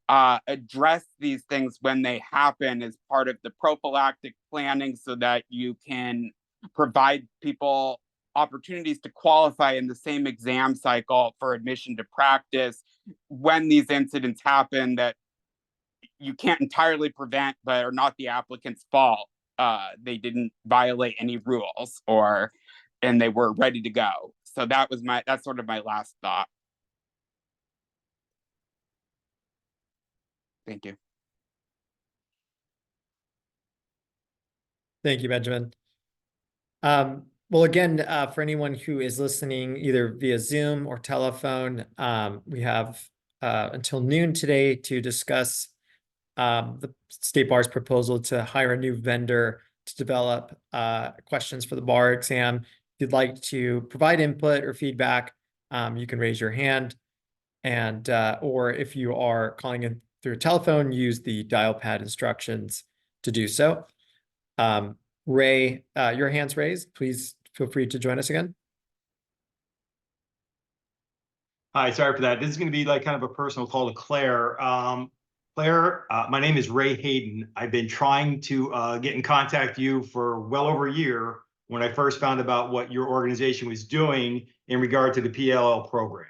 address these things when they happen as part of the prophylactic planning, so that you can provide people opportunities to qualify in the same exam cycle for admission to practice when these incidents happen that you can't entirely prevent, but are not the applicant's fault. They didn't violate any rules, and they were ready to go. So that's sort of my last thought. Thank you. Thank you, Benjamin. Well, again, for anyone who is listening either via Zoom or telephone, we have until noon today to discuss the State Bar's proposal to hire a new vendor to develop questions for the bar exam. If you'd like to provide input or feedback, you can raise your hand, and or if you are calling in through a telephone, use the dial pad instructions to do so. Ray, your hand's raised. Please feel free to join us again. Hi, sorry for that. This is going to be like kind of a personal call to Claire. Claire, my name is Ray Hayden. I've been trying to get in contact with you for well over a year when I first found about what your organization was doing in regard to the PLL program.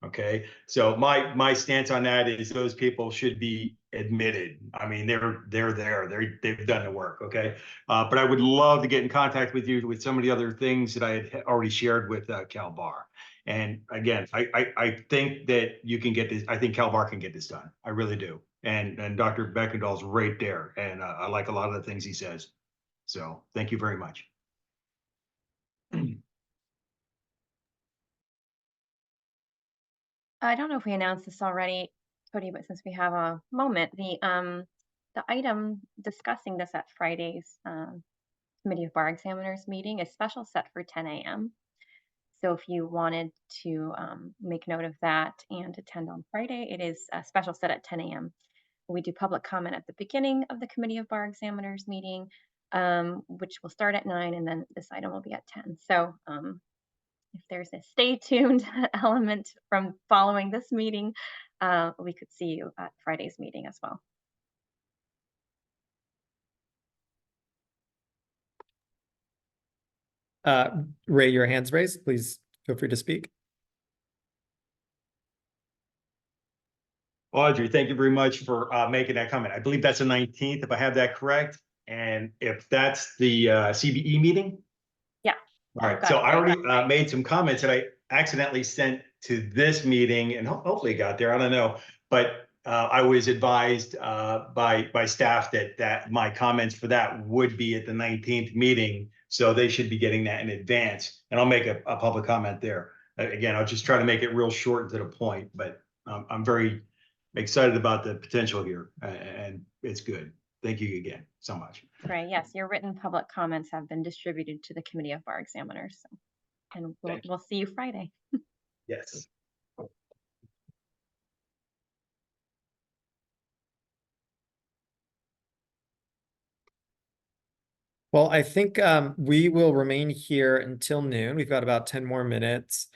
Okay, so my stance on that is those people should be admitted. I mean, they're there. They've done the work. Okay, but I would love to get in contact with you with some of the other things that I had already shared with Cal Bar. And again, I think that you can get this. I think Cal Bar can get this done. I really do. And Dr. Buckendahl's right there, and I like a lot of the things he says. So thank you very much. I don't know if we announced this already, Cody, but since we have a moment, the item discussing this at Friday's Committee of Bar Examiners meeting is special set for 10 a.m. So if you wanted to make note of that and attend on Friday, it is a special set at 10 a.m. We do public comment at the beginning of the Committee of Bar Examiners meeting, which will start at 9, and then this item will be at 10. So if there's a stay tuned element from following this meeting, we could see you at Friday's meeting as well. Ray, your hand's raised. Please feel free to speak. Audrey, thank you very much for making that comment. I believe that's the 19th, if I have that correct. And if that's the CBE meeting? Yeah. All right, so I already made some comments that I accidentally sent to this meeting, and hopefully it got there, I don't know. But I was advised by staff that my comments for that would be at the 19th meeting. So they should be getting that in advance. And I'll make a public comment there. Again, I'll just try to make it real short and to the point, but I'm very excited about the potential here, and it's good. Thank you again so much. Right. Yes, your written public comments have been distributed to the Committee of Bar Examiners, so, and we'll see you Friday. Yes. Well, I think we will remain here until noon. We've got about 10 more minutes.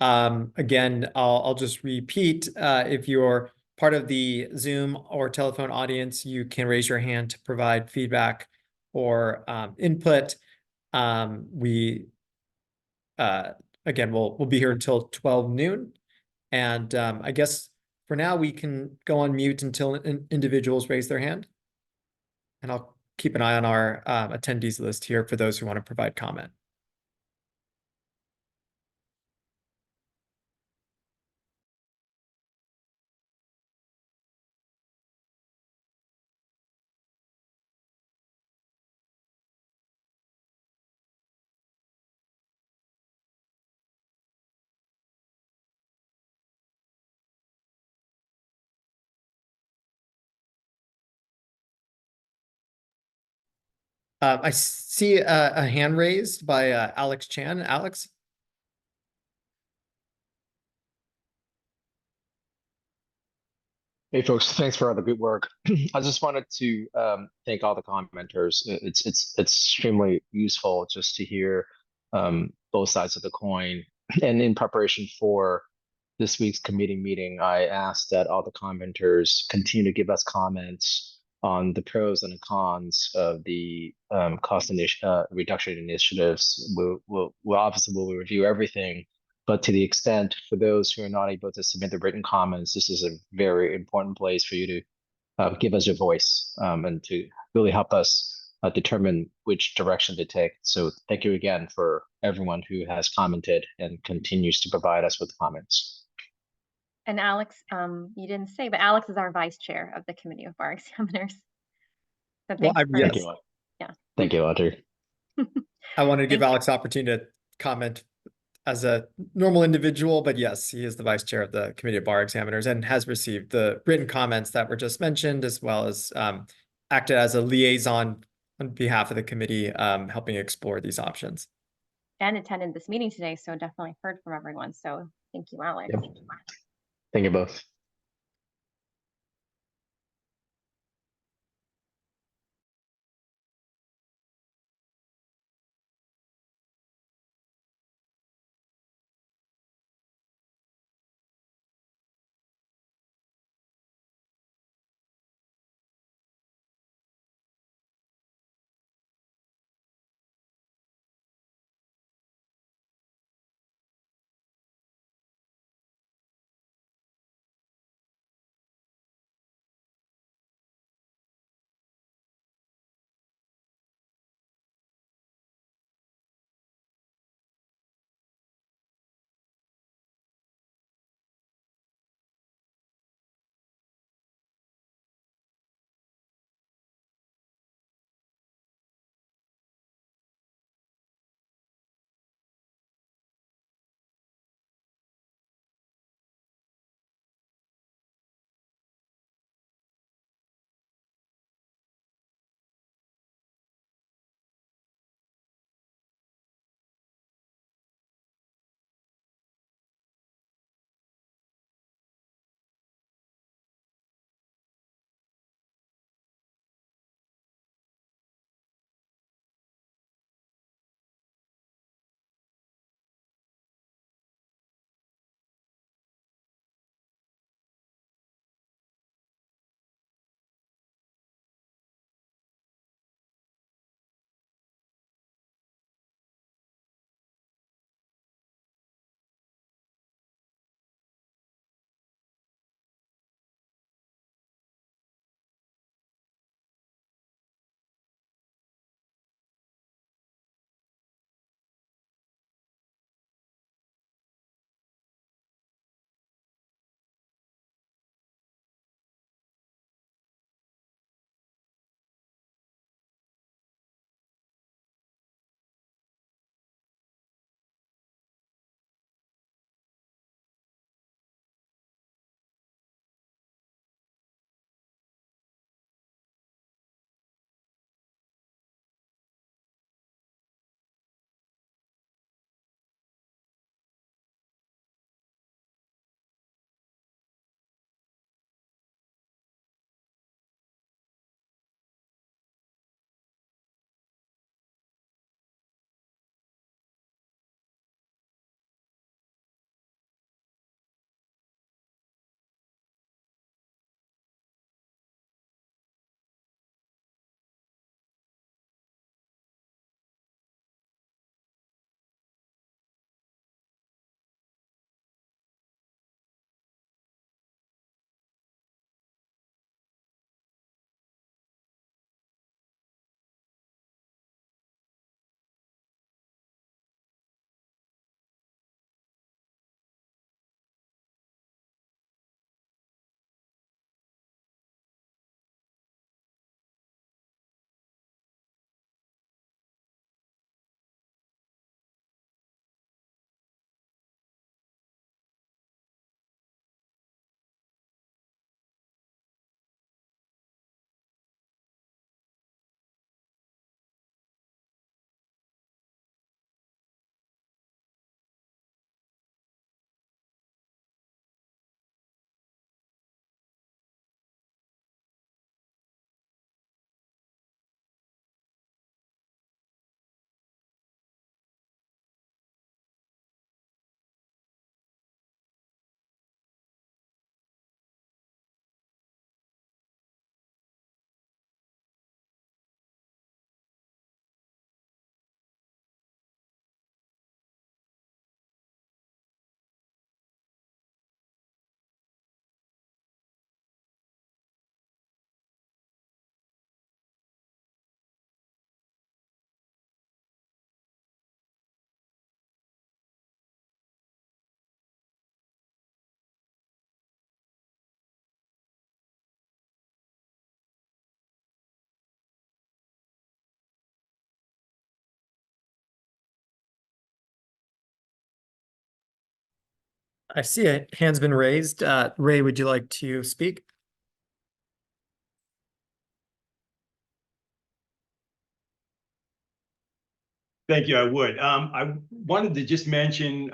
Again, I'll just repeat, if you're part of the Zoom or telephone audience, you can raise your hand to provide feedback or input. Again, we'll be here until 12 noon. And I guess for now we can go on mute until individuals raise their hand. And I'll keep an eye on our attendees list here for those who want to provide comment. I see a hand raised by Alex Chan. Alex? Hey folks, thanks for all the good work. I just wanted to thank all the commenters. It's extremely useful just to hear both sides of the coin. And in preparation for this week's committee meeting, I asked that all the commenters continue to give us comments on the pros and the cons of the cost reduction initiatives. We'll obviously review everything. But to the extent for those who are not able to submit the written comments, this is a very important place for you to give us your voice and to really help us determine which direction to take. So thank you again for everyone who has commented and continues to provide us with comments. And Alex, you didn't say, but Alex is our vice chair of the Committee of Bar Examiners. So Well, thank you. Yeah. Thank you, Audrey. I wanted to give Alex opportunity to comment as a normal individual, but yes, he is the vice chair of the Committee of Bar Examiners and has received the written comments that were just mentioned, as well as acted as a liaison on behalf of the committee, helping explore these options. And attended this meeting today, so definitely heard from everyone. So thank you, Alex. Yep. Thank you both. I see a hand's been raised. Ray, would you like to speak? Thank you, I would. I wanted to just mention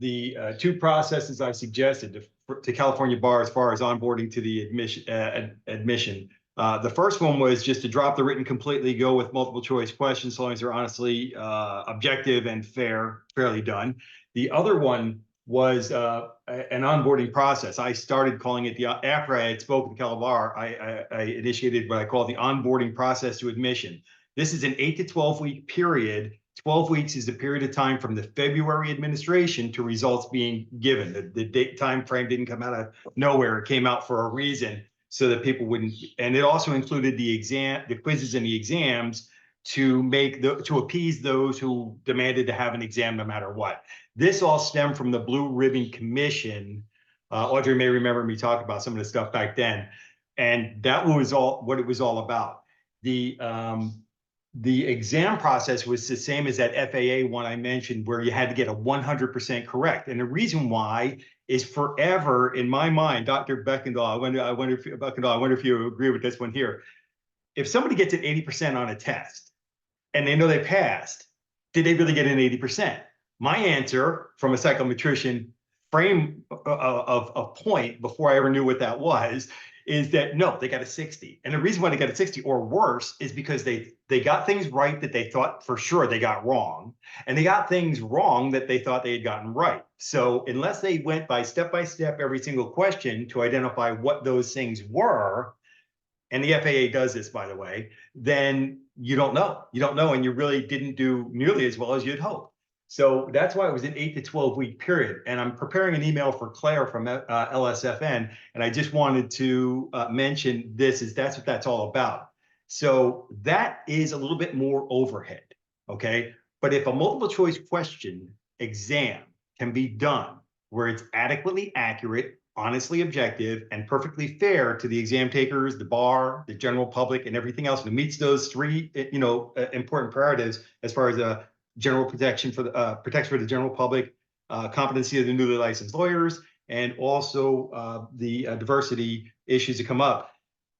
the two processes I suggested to California Bar as far as onboarding to the admission. The first one was just to drop the written completely, go with multiple choice questions, as long as they're honestly objective and fairly done. The other one was an onboarding process. I started calling it after I had spoken to Cal Bar, I initiated what I call the onboarding process to admission. This is an 8 to 12 week period. 12 weeks is the period of time from the February administration to results being given. The date time frame didn't come out of nowhere. It came out for a reason so that people wouldn't, and it also included the quizzes and the exams to appease those who demanded to have an exam no matter what. This all stemmed from the Blue Ribbon Commission. Audrey may remember me talking about some of the stuff back then. And that was what it was all about. The exam process was the same as that FAA one I mentioned, where you had to get a 100% correct. And the reason why is forever in my mind, Dr. Buckendahl, I wonder if you agree with this one here. If somebody gets an 80% on a test and they know they passed, did they really get an 80%? My answer from a psychometrician frame of point before I ever knew what that was, is that no, they got a 60. And the reason why they got a 60 or worse is because they got things right that they thought for sure they got wrong. And they got things wrong that they thought they had gotten right. So unless they went by step every single question to identify what those things were, and the FAA does this, by the way, then you don't know. You don't know, and you really didn't do nearly as well as you'd hope. So that's why it was an 8 to 12 week period. And I'm preparing an email for Claire from LSFN. And I just wanted to mention this, is that's what that's all about. So that is a little bit more overhead, okay? But if a multiple choice question exam can be done where it's adequately accurate, honestly objective, and perfectly fair to the exam takers, the bar, the general public, and everything else, and it meets those three important imperatives as far as general protection for the general public, competency of the newly licensed lawyers, and also the diversity issues that come up,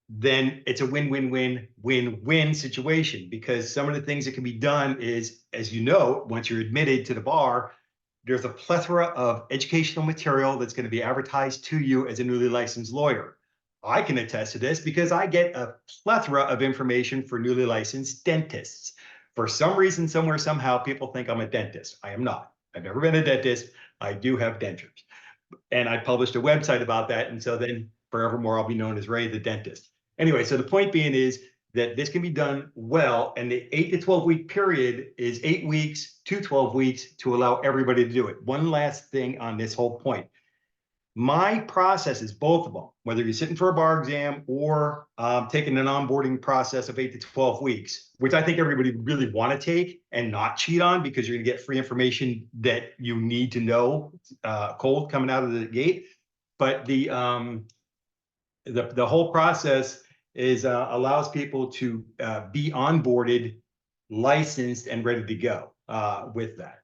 then it's a win-win-win-win-win situation. Because some of the things that can be done is, as you know, once you're admitted to the bar, there's a plethora of educational material that's going to be advertised to you as a newly licensed lawyer. I can attest to this because I get a plethora of information for newly licensed dentists. For some reason, somewhere, somehow, people think I'm a dentist. I am not. I've never been a dentist. I do have dentures. And I published a website about that. And so then forevermore, I'll be known as Ray the Dentist. Anyway, so the point being is that this can be done well. And the 8 to 12 week period is 8 weeks to 12 weeks to allow everybody to do it. One last thing on this whole point. My process is both of them, whether you're sitting for a bar exam or taking an onboarding process of 8 to 12 weeks, which I think everybody really want to take and not cheat on, because you're going to get free information that you need to know cold coming out of the gate. But the whole process is allows people to be onboarded, licensed, and ready to go with that.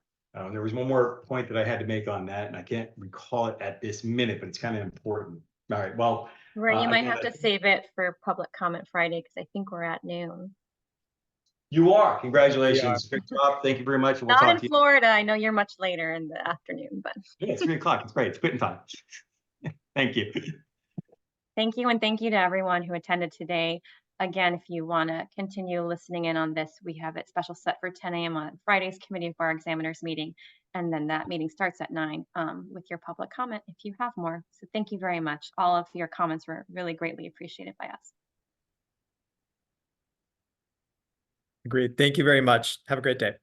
There was one more point that I had to make on that, and I can't recall it at this minute, but it's kind of important. All right, well. Ray, you might have to save it for public comment Friday, because I think we're at noon. You are. Congratulations. Good job. Thank you very much. And we'll Not talk in to you. Florida. I know you're much later in the afternoon, but. Yeah, it's 3 o'clock. It's great. It's quitting time. Thank you. Thank you, and thank you to everyone who attended today. Again, if you want to continue listening in on this, we have it special set for 10 a.m. on Friday's Committee of Bar Examiners meeting, and then that meeting starts at 9 with your public comment if you have more. So thank you very much. All of your comments were really greatly appreciated by us. Agreed. Thank you very much. Have a great day.